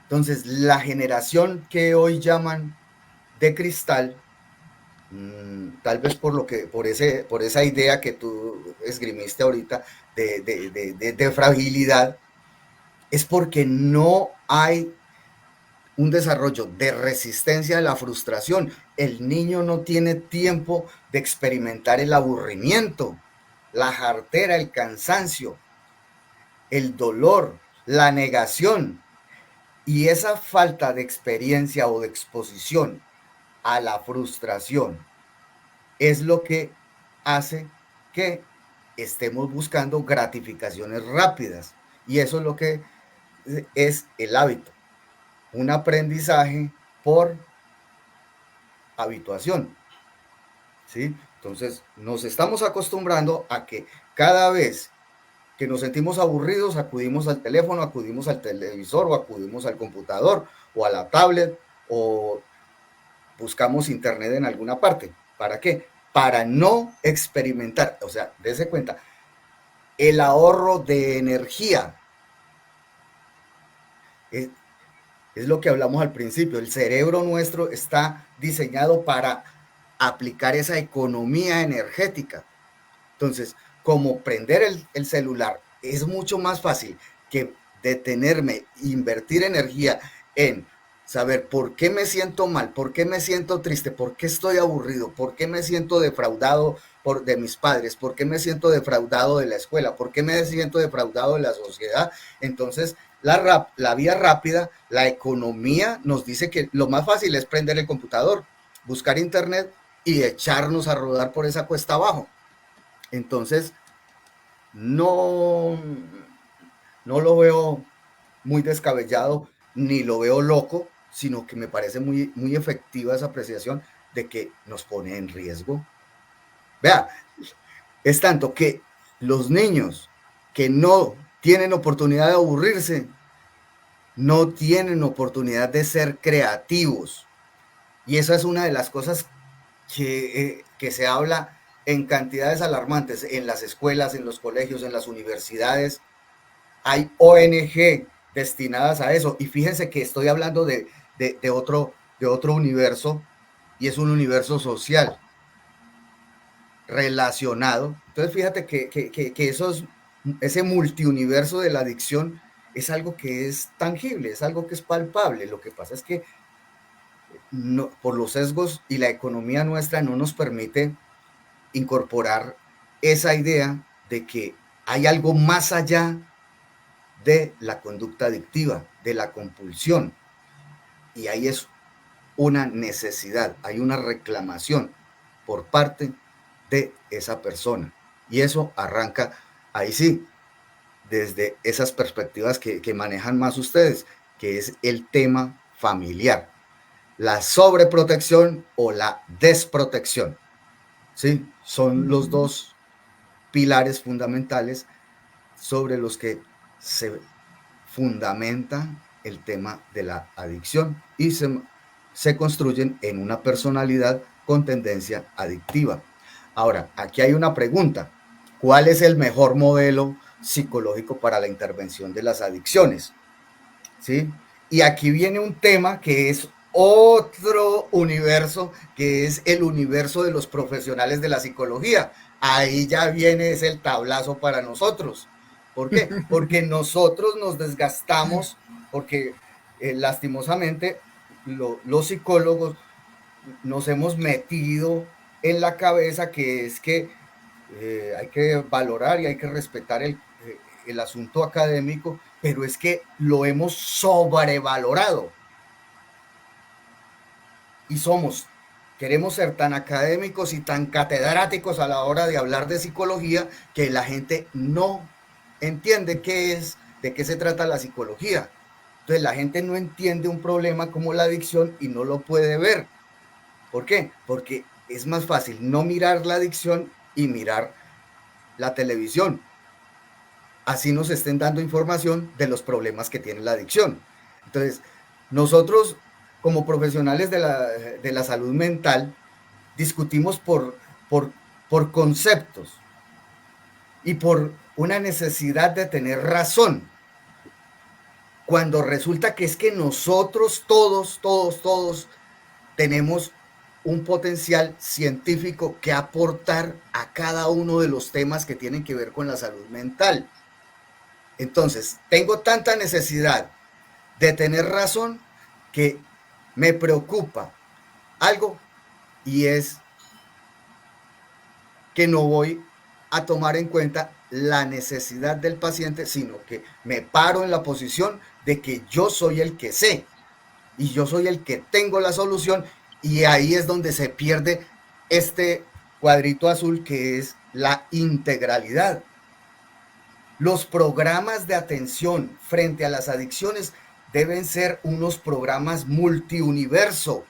Entonces, la generación que hoy llaman de cristal, tal vez por esa idea que tú esgrimiste ahorita de fragilidad, es porque no hay un desarrollo de resistencia a la frustración. El niño no tiene tiempo de experimentar el aburrimiento, la jartera, el cansancio. el dolor, la negación y esa falta de experiencia o de exposición a la frustración es lo que hace que estemos buscando gratificaciones rápidas. Y eso es lo que es el hábito, un aprendizaje por habituación, ¿sí? Entonces, nos estamos acostumbrando a que cada vez que nos sentimos aburridos, acudimos al teléfono, acudimos al televisor o acudimos al computador o a la tablet o buscamos internet en alguna parte. ¿Para qué? Para no experimentar, o sea, dése cuenta, el ahorro de energía es, es lo que hablamos al principio. El cerebro nuestro está diseñado para aplicar esa economía energética. Entonces, como prender el celular es mucho más fácil que detenerme, invertir energía en saber por qué me siento mal, por qué me siento triste, por qué estoy aburrido, por qué me siento defraudado de mis padres, por qué me siento defraudado de la escuela, por qué me siento defraudado de la sociedad. Entonces, la vía rápida, la economía nos dice que lo más fácil es prender el computador, buscar internet y echarnos a rodar por esa cuesta abajo. Entonces, no, no lo veo muy descabellado, ni lo veo loco, sino que me parece muy, muy efectiva esa apreciación de que nos pone en riesgo. Vea, es tanto que los niños que no tienen oportunidad de aburrirse, no tienen oportunidad de ser creativos. Y esa es una de las cosas que se habla en cantidades alarmantes en las escuelas, en los colegios, en las universidades. Hay ONG destinadas a eso. Y fíjense que estoy hablando de otro universo, y es un universo social relacionado. Entonces fíjate que ese multiuniverso de la adicción es algo que es tangible, es algo que es palpable. Lo que pasa es que no, por los sesgos y la economía nuestra no nos permite incorporar esa idea de que hay algo más allá de la conducta adictiva, de la compulsión. Y ahí es una necesidad, hay una reclamación por parte de esa persona. Y eso arranca, ahí sí, desde esas perspectivas que manejan más ustedes, que es el tema familiar, la sobreprotección o la desprotección. ¿Sí? Son los dos pilares fundamentales sobre los que se fundamenta el tema de la adicción y se construyen en una personalidad con tendencia adictiva. Ahora, aquí hay una pregunta. ¿Cuál es el mejor modelo psicológico para la intervención de las adicciones? ¿Sí? Y aquí viene un tema que es otro universo, que es el universo de los profesionales de la psicología. Ahí ya viene ese el tablazo para nosotros. ¿Por qué? Porque nosotros nos desgastamos, porque lastimosamente los psicólogos nos hemos metido en la cabeza que es que hay que valorar y hay que respetar el asunto académico, pero es que lo hemos sobrevalorado y queremos ser tan académicos y tan catedráticos a la hora de hablar de psicología que la gente no entiende de qué se trata la psicología. Entonces la gente no entiende un problema como la adicción y no lo puede ver. ¿Por qué? Porque es más fácil no mirar la adicción y mirar la televisión. Así nos estén dando información de los problemas que tiene la adicción. Entonces, nosotros como profesionales de la salud mental discutimos por conceptos y por una necesidad de tener razón, cuando resulta que es que nosotros todos tenemos un potencial científico que aportar a cada uno de los temas que tienen que ver con la salud mental. Entonces, tengo tanta necesidad de tener razón que me preocupa algo, y es que no voy a tomar en cuenta la necesidad del paciente, sino que me paro en la posición de que yo soy el que sé y yo soy el que tengo la solución, y ahí es donde se pierde este cuadrito azul que es la integralidad. Los programas de atención frente a las adicciones deben ser unos programas multiuniverso.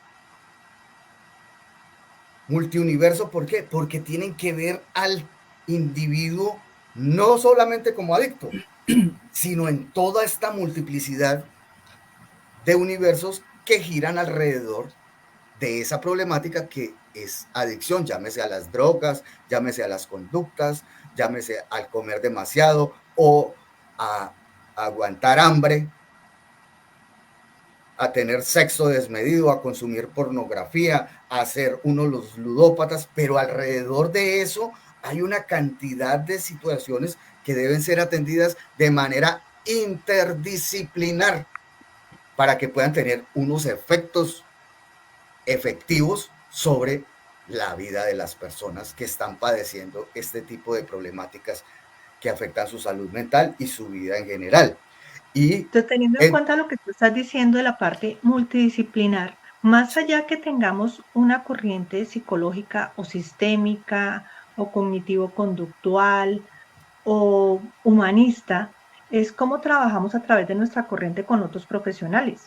Multiuniverso, ¿por qué? Porque tienen que ver al individuo no solamente como adicto, sino en toda esta multiplicidad de universos que giran alrededor de esa problemática que es adicción, llámese a las drogas, llámese a las conductas, llámese al comer demasiado o a aguantar hambre, a tener sexo desmedido, a consumir pornografía, a ser uno de los ludópatas, pero alrededor de eso hay una cantidad de situaciones que deben ser atendidas de manera interdisciplinar para que puedan tener unos efectos efectivos sobre la vida de las personas que están padeciendo este tipo de problemáticas que afectan su salud mental y su vida en general. Y Entonces, teniendo en cuenta lo que tú estás diciendo de la parte multidisciplinar, más allá que tengamos una corriente psicológica o sistémica o cognitivo-conductual o humanista, es cómo trabajamos a través de nuestra corriente con otros profesionales.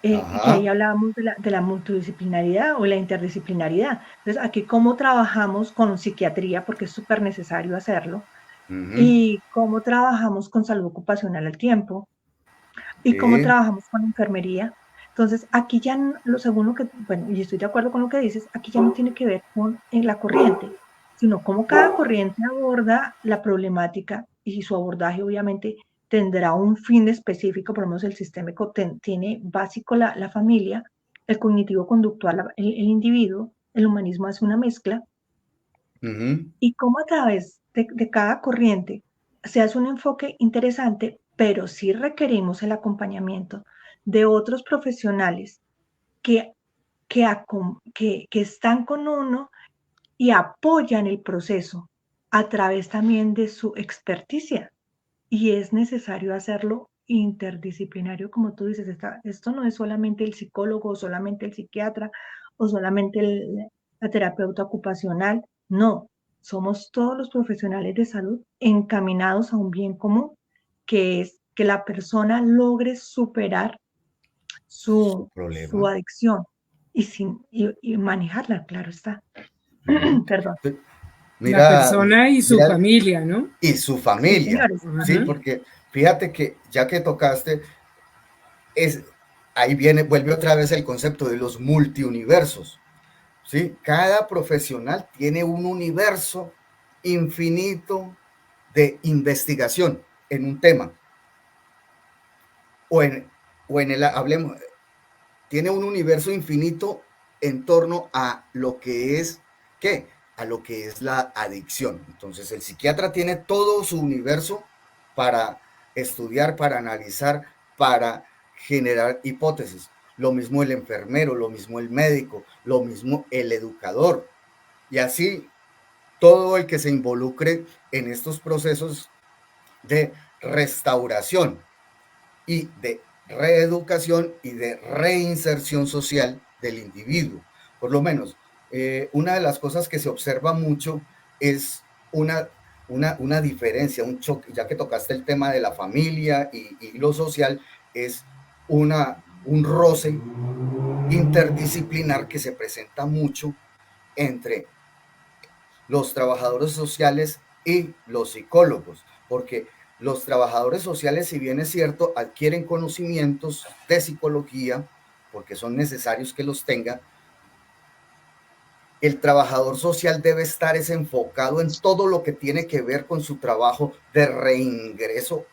Y que ahí hablábamos de la multidisciplinaridad o la interdisciplinaridad. Entonces, aquí cómo trabajamos con psiquiatría, porque es súper necesario hacerlo, y cómo trabajamos con salud ocupacional al tiempo, y cómo trabajamos con enfermería. Entonces, aquí ya, según lo que, bueno, y estoy de acuerdo con lo que dices, aquí ya no tiene que ver con la corriente, sino cómo cada corriente aborda la problemática, y su abordaje obviamente tendrá un fin específico. Por lo menos el sistémico tiene básico la familia, el cognitivo-conductual el individuo, el humanismo hace una mezcla, y cómo a través de cada corriente se hace un enfoque interesante, pero sí requerimos el acompañamiento de otros profesionales que, que están con uno y apoyan el proceso a través también de su experticia. Y es necesario hacerlo interdisciplinario, como tú dices. Esto no es solamente el psicólogo, o solamente el psiquiatra, o solamente la terapeuta ocupacional. No, somos todos los profesionales de salud encaminados a un bien común, que es que la persona logre superar su adicción y manejarla, claro está. Perdón. La Mira, persona y su mira, familia, ¿no? y su Sí, familia, señores. ¿sí? Porque fíjate que ya que tocaste, ahí vuelve otra vez el concepto de los multiuniversos, ¿sí? Cada profesional tiene un universo infinito de investigación en un tema, o en el, hablemos, tiene un universo infinito en torno a lo que es, ¿qué? A lo que es la adicción. Entonces el psiquiatra tiene todo su universo para estudiar, para analizar, para generar hipótesis. Lo mismo el enfermero, lo mismo el médico, lo mismo el educador. Y así todo el que se involucre en estos procesos de restauración y de reeducación y de reinserción social del individuo. Por lo menos, una de las cosas que se observa mucho es una diferencia, un choque, ya que tocaste el tema de la familia y lo social, es un roce interdisciplinar que se presenta mucho entre los trabajadores sociales y los psicólogos, porque los trabajadores sociales, si bien es cierto, adquieren conocimientos de psicología, porque son necesarios que los tengan, el trabajador social debe estar enfocado en todo lo que tiene que ver con su trabajo de reingreso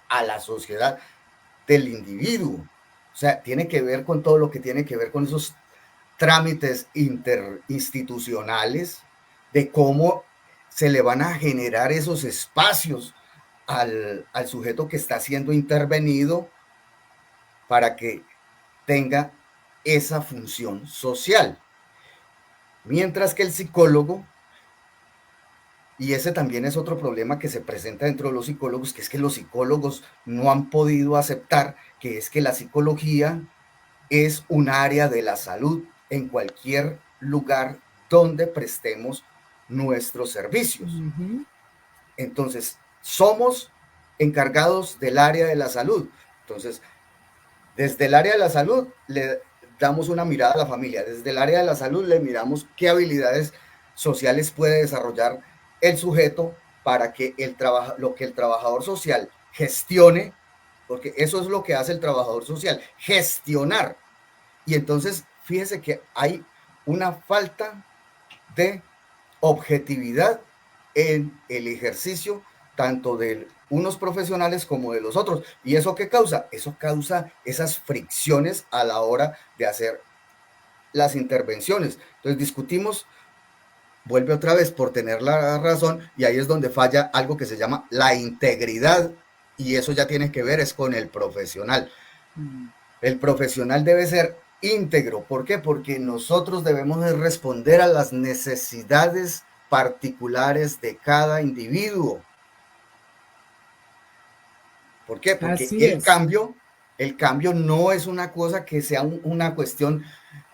a la sociedad del individuo. O sea, tiene que ver con todo lo que tiene que ver con esos trámites interinstitucionales, de cómo se le van a generar esos espacios al sujeto que está siendo intervenido para que tenga esa función social. Mientras que el psicólogo Y ese también es otro problema que se presenta dentro de los psicólogos, que es que los psicólogos no han podido aceptar que es que la psicología es un área de la salud en cualquier lugar donde prestemos nuestros servicios. Entonces, somos encargados del área de la salud. Entonces, desde el área de la salud le damos una mirada a la familia. Desde el área de la salud le miramos qué habilidades sociales puede desarrollar el sujeto para que lo que el trabajador social gestione, porque eso es lo que hace el trabajador social, gestionar. Y entonces, fíjese que hay una falta de objetividad en el ejercicio tanto de unos profesionales como de los otros. ¿Y eso qué causa? Eso causa esas fricciones a la hora de hacer las intervenciones. Entonces discutimos, vuelve otra vez por tener la razón, y ahí es donde falla algo que se llama la integridad, y eso ya tiene que ver es con el profesional. El profesional debe ser íntegro. ¿Por qué? Porque nosotros debemos de responder a las necesidades particulares de cada individuo. ¿Por qué? Porque el cambio no es una cosa que sea una cuestión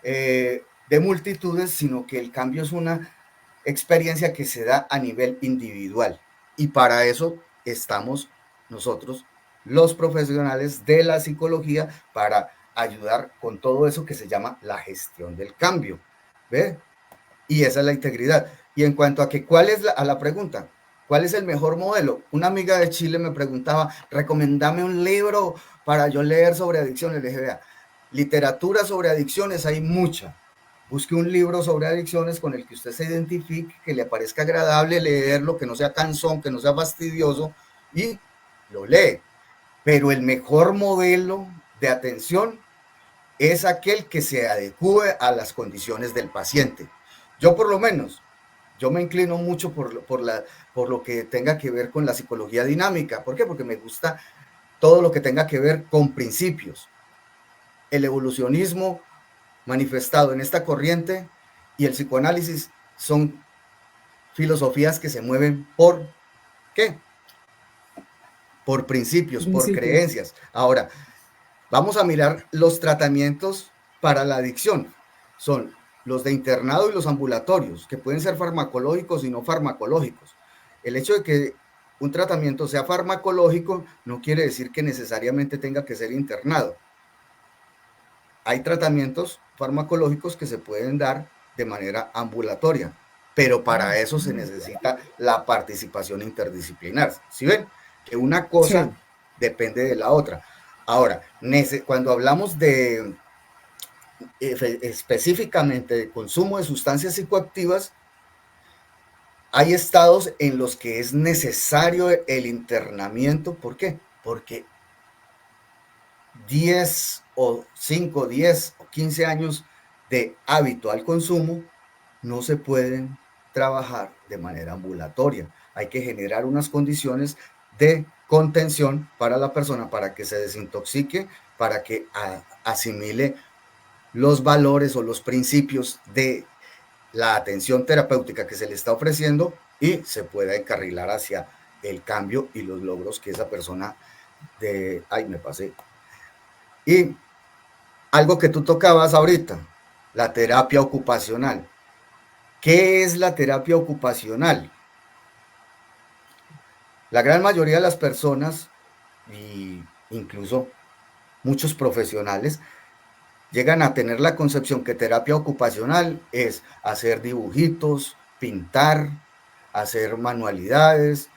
de multitudes, sino que el cambio es una experiencia que se da a nivel individual. Y para eso estamos nosotros, los profesionales de la psicología, para ayudar con todo eso que se llama la gestión del cambio. ¿Ve? Y esa es la integridad. Y en cuanto a que cuál es a la pregunta, ¿cuál es el mejor modelo? Una amiga de Chile me preguntaba, recomendame un libro para yo leer sobre adicciones. Le dije, vea, literatura sobre adicciones hay mucha. Busque un libro sobre adicciones con el que usted se identifique, que le parezca agradable leerlo, que no sea cansón, que no sea fastidioso, y lo lee. Pero el mejor modelo de atención es aquel que se adecue a las condiciones del paciente. Yo por lo menos, yo me inclino mucho por lo que tenga que ver con la psicología dinámica. ¿Por qué? Porque me gusta todo lo que tenga que ver con principios. El evolucionismo manifestado en esta corriente y el psicoanálisis son filosofías que se mueven por ¿qué? Por principios, por creencias. Ahora, vamos a mirar los tratamientos para la adicción. Son los de internado y los ambulatorios, que pueden ser farmacológicos y no farmacológicos. El hecho de que un tratamiento sea farmacológico no quiere decir que necesariamente tenga que ser internado. Hay tratamientos farmacológicos que se pueden dar de manera ambulatoria, pero para eso se necesita la participación interdisciplinar. ¿Sí ven? Que una cosa depende de la otra. Ahora, cuando hablamos de específicamente de consumo de sustancias psicoactivas, hay estados en los que es necesario el internamiento. ¿Por qué? Porque 10 o 5, 10 o 15 años de hábito al consumo no se pueden trabajar de manera ambulatoria. Hay que generar unas condiciones de contención para la persona, para que se desintoxique, para que asimile los valores o los principios de la atención terapéutica que se le está ofreciendo y se pueda encarrilar hacia el cambio y los logros que esa persona Y algo que tú tocabas ahorita, la terapia ocupacional. ¿Qué es la terapia ocupacional? La gran mayoría de las personas, e incluso muchos profesionales, llegan a tener la concepción que terapia ocupacional es hacer dibujitos, pintar, hacer manualidades,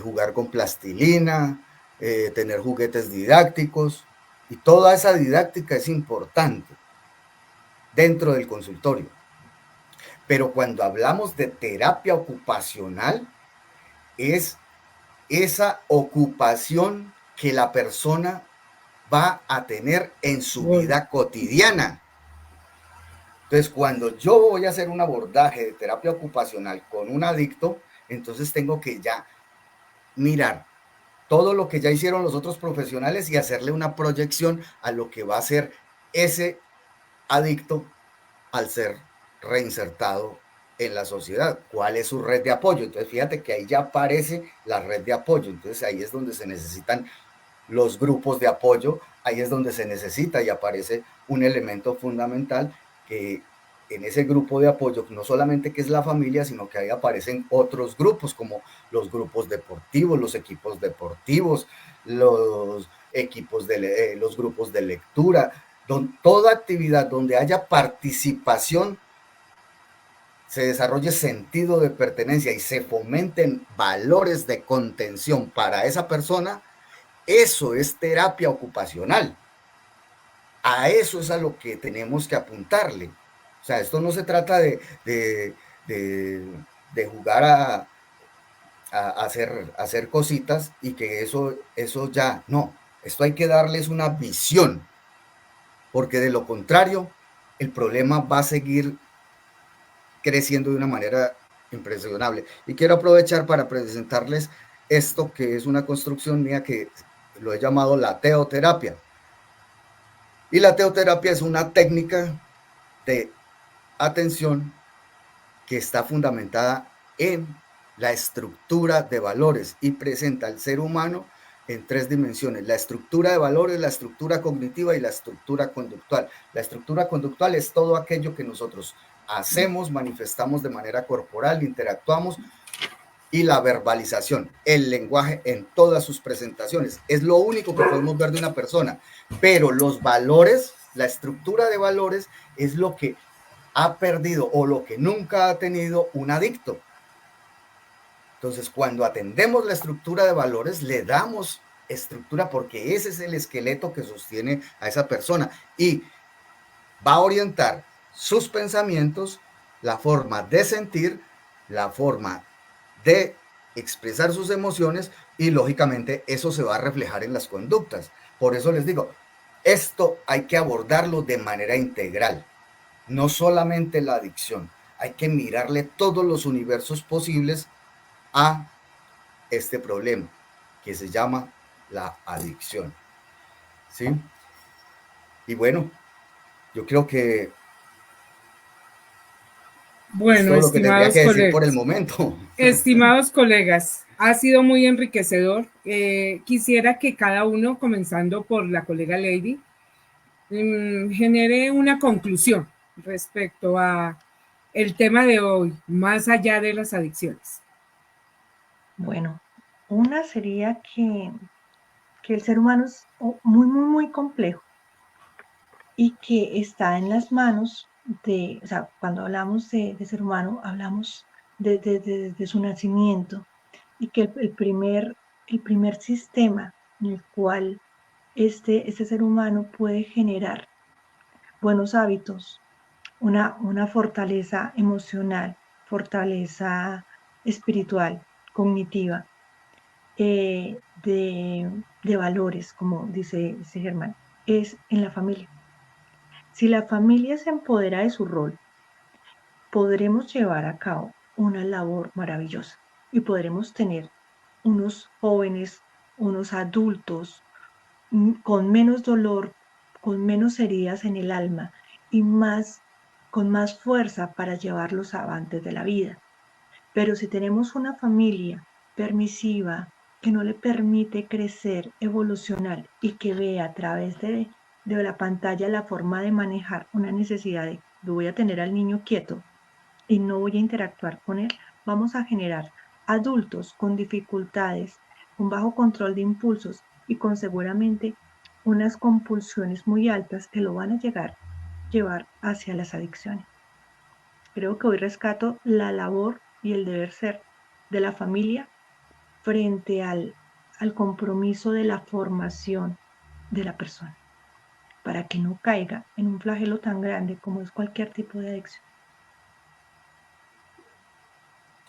jugar con plastilina, tener juguetes didácticos, y toda esa didáctica es importante dentro del consultorio. Pero cuando hablamos de terapia ocupacional, es esa ocupación que la persona va a tener en su vida cotidiana. Entonces, cuando yo voy a hacer un abordaje de terapia ocupacional con un adicto, entonces tengo que ya mirar todo lo que ya hicieron los otros profesionales y hacerle una proyección a lo que va a hacer ese adicto al ser reinsertado en la sociedad, cuál es su red de apoyo. Entonces, fíjate que ahí ya aparece la red de apoyo. Entonces, ahí es donde se necesitan los grupos de apoyo, ahí es donde se necesita y aparece un elemento fundamental que en ese grupo de apoyo, no solamente que es la familia, sino que ahí aparecen otros grupos como los grupos deportivos, los equipos deportivos, los equipos de los grupos de lectura, toda actividad donde haya participación, se desarrolle sentido de pertenencia y se fomenten valores de contención para esa persona, eso es terapia ocupacional. A eso es a lo que tenemos que apuntarle. O sea, esto no se trata de jugar a hacer cositas y que eso ya, no. Esto hay que darles una visión, porque de lo contrario, el problema va a seguir creciendo de una manera impresionable. Y quiero aprovechar para presentarles esto que es una construcción mía que lo he llamado la teoterapia. Y la teoterapia es una técnica de atención que está fundamentada en la estructura de valores y presenta al ser humano en 3 dimensiones: la estructura de valores, la estructura cognitiva y la estructura conductual. La estructura conductual es todo aquello que nosotros hacemos, manifestamos de manera corporal, interactuamos, y la verbalización, el lenguaje en todas sus presentaciones. Es lo único que podemos ver de una persona, pero los valores, la estructura de valores es lo que ha perdido o lo que nunca ha tenido un adicto. Entonces, cuando atendemos la estructura de valores, le damos estructura porque ese es el esqueleto que sostiene a esa persona y va a orientar sus pensamientos, la forma de sentir, la forma de expresar sus emociones y lógicamente eso se va a reflejar en las conductas. Por eso les digo, esto hay que abordarlo de manera integral, no solamente la adicción, hay que mirarle todos los universos posibles a este problema que se llama la adicción. ¿Sí? Y bueno, yo creo que es Bueno, todo lo que tendría estimados que decir por el colegas, momento. estimados colegas, ha sido muy enriquecedor. Quisiera que cada uno, comenzando por la colega Lady, genere una conclusión respecto a el tema de hoy, más allá de las adicciones. Bueno, una sería que el ser humano es muy, muy, muy complejo y que está en las manos o sea, cuando hablamos de ser humano, hablamos de su nacimiento y que el primer sistema en el cual este ser humano puede generar buenos hábitos, una fortaleza emocional, fortaleza espiritual, cognitiva, de valores, como dice Germán, es en la familia. Si la familia se empodera de su rol, podremos llevar a cabo una labor maravillosa y podremos tener unos jóvenes, unos adultos con menos dolor, con menos heridas en el alma y con más fuerza para llevar los avances de la vida. Pero si tenemos una familia permisiva que no le permite crecer, evolucionar y que ve a través de la pantalla la forma de manejar una necesidad de voy a tener al niño quieto y no voy a interactuar con él, vamos a generar adultos con dificultades, con bajo control de impulsos y con seguramente unas compulsiones muy altas que lo van a llevar hacia las adicciones. Creo que hoy rescato la labor y el deber ser de la familia frente al compromiso de la formación de la persona, para que no caiga en un flagelo tan grande como es cualquier tipo de adicción.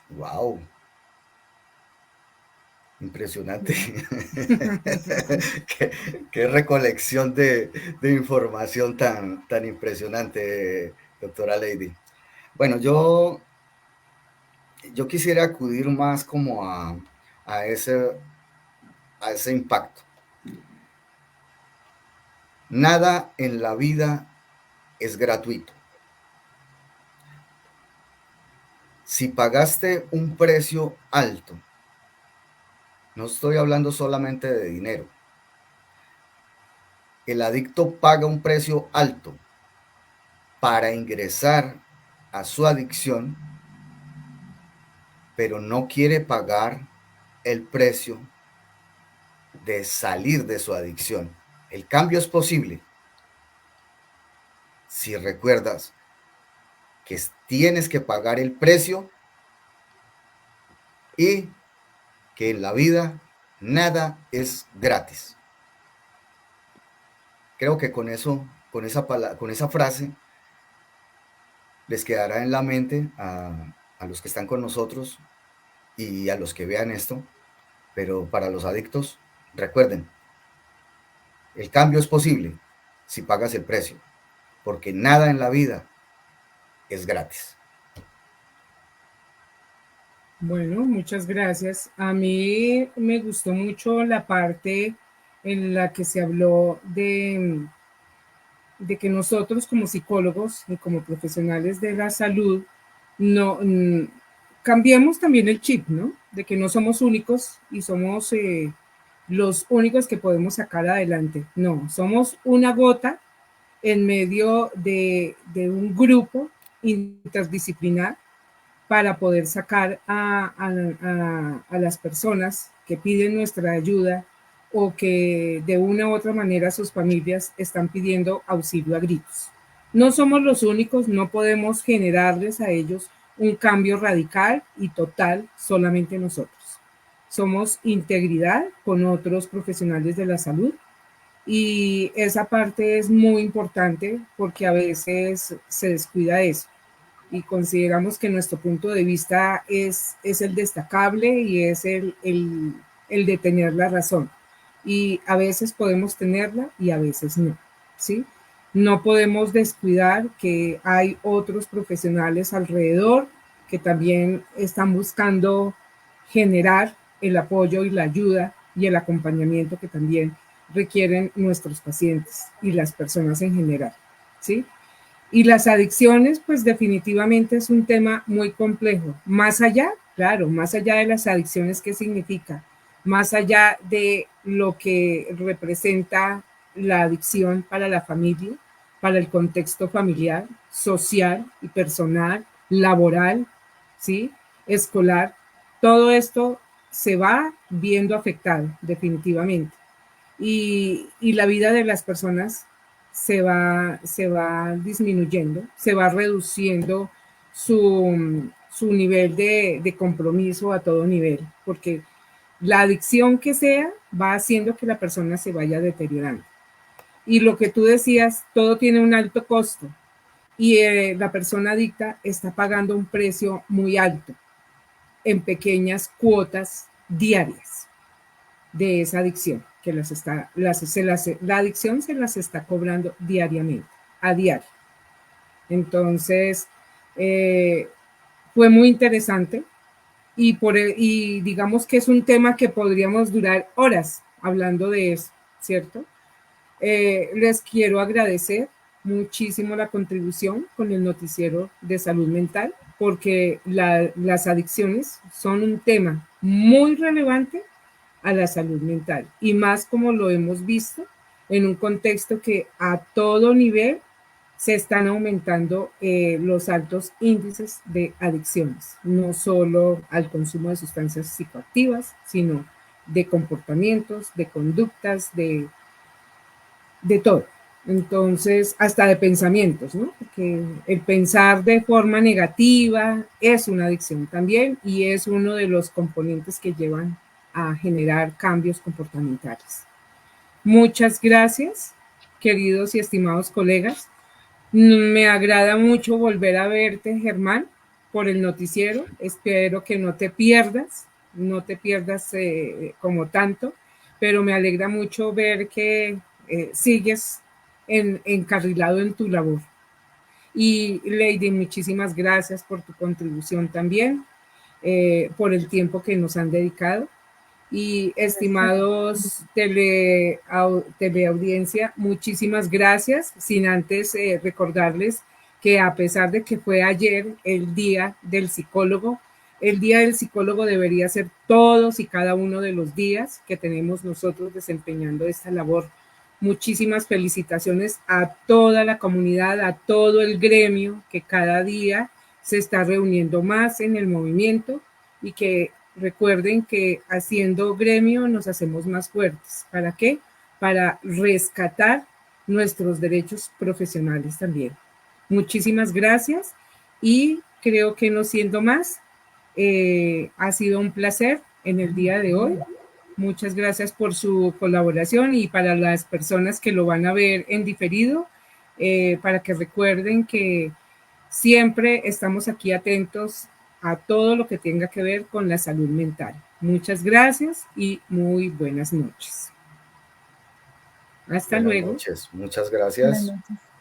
¡Wow! Impresionante. Qué recolección de información tan impresionante, doctora Lady. Bueno, yo quisiera acudir más como a ese, a ese impacto. Nada en la vida es gratuito. si pagaste un precio alto, no estoy hablando solamente de dinero, el adicto paga un precio alto para ingresar a su adicción, pero no quiere pagar el precio de salir de su adicción. El cambio es posible si recuerdas que tienes que pagar el precio y que en la vida nada es gratis. Creo que con eso, con esa frase, les quedará en la mente a los que están con nosotros y a los que vean esto. Pero para los adictos, recuerden, el cambio es posible si pagas el precio, porque nada en la vida es gratis. Bueno, muchas gracias. A mí me gustó mucho la parte en la que se habló de que nosotros como psicólogos y como profesionales de la salud no cambiemos también el chip, ¿no? De que no somos únicos y somos los únicos que podemos sacar adelante. No, somos una gota en medio de un grupo interdisciplinar para poder sacar a las personas que piden nuestra ayuda o que de una u otra manera sus familias están pidiendo auxilio a gritos. No somos los únicos, no podemos generarles a ellos un cambio radical y total solamente nosotros. Somos integridad con otros profesionales de la salud y esa parte es muy importante porque a veces se descuida eso y consideramos que nuestro punto de vista es el destacable y es el de tener la razón. Y a veces podemos tenerla y a veces no, ¿sí? No podemos descuidar que hay otros profesionales alrededor que también están buscando generar el apoyo y la ayuda y el acompañamiento que también requieren nuestros pacientes y las personas en general, ¿sí? Y las adicciones, pues definitivamente es un tema muy complejo. Más allá, claro, más allá de las adicciones, ¿qué significa? Más allá de lo que representa la adicción para la familia, para el contexto familiar, social y personal, laboral, ¿sí? Escolar, todo esto se va viendo afectado definitivamente. Y la vida de las personas se va disminuyendo, se va reduciendo su nivel de compromiso a todo nivel, porque la adicción que sea va haciendo que la persona se vaya deteriorando. Y lo que tú decías, todo tiene un alto costo y la persona adicta está pagando un precio muy alto en pequeñas cuotas diarias de esa adicción, que la adicción se las está cobrando diariamente, a diario. Entonces, eh, fue muy interesante y digamos que es un tema que podríamos durar horas hablando de eso, ¿cierto? Les quiero agradecer muchísimo la contribución con el noticiero de salud mental, porque las adicciones son un tema muy relevante a la salud mental y más como lo hemos visto en un contexto que a todo nivel se están aumentando los altos índices de adicciones, no solo al consumo de sustancias psicoactivas, sino de comportamientos, de conductas, de todo. Entonces, hasta de pensamientos, ¿no? Porque el pensar de forma negativa es una adicción también y es uno de los componentes que llevan a generar cambios comportamentales. Muchas gracias, queridos y estimados colegas. Me agrada mucho volver a verte, Germán, por el noticiero. Espero que no te pierdas como pero me alegra mucho ver que sigues encarrilado en tu labor. Y Lady, muchísimas gracias por tu contribución también, por el tiempo que nos han dedicado. Y estimados teleaudiencia, muchísimas gracias, sin antes recordarles que a pesar de que fue ayer el Día del Psicólogo, el Día del Psicólogo debería ser todos y cada uno de los días que tenemos nosotros desempeñando esta labor. Muchísimas felicitaciones a toda la comunidad, a todo el gremio que cada día se está reuniendo más en el movimiento y que recuerden que haciendo gremio nos hacemos más fuertes. ¿Para qué? Para rescatar nuestros derechos profesionales también. Muchísimas gracias y creo que no siendo más, ha sido un placer en el día de hoy. Muchas gracias por su colaboración y para las personas que lo van a ver en diferido, para que recuerden que siempre estamos aquí atentos a todo lo que tenga que ver con la salud mental. Muchas gracias y muy buenas noches. Hasta Buenas luego. noches, muchas gracias. Buenas noches.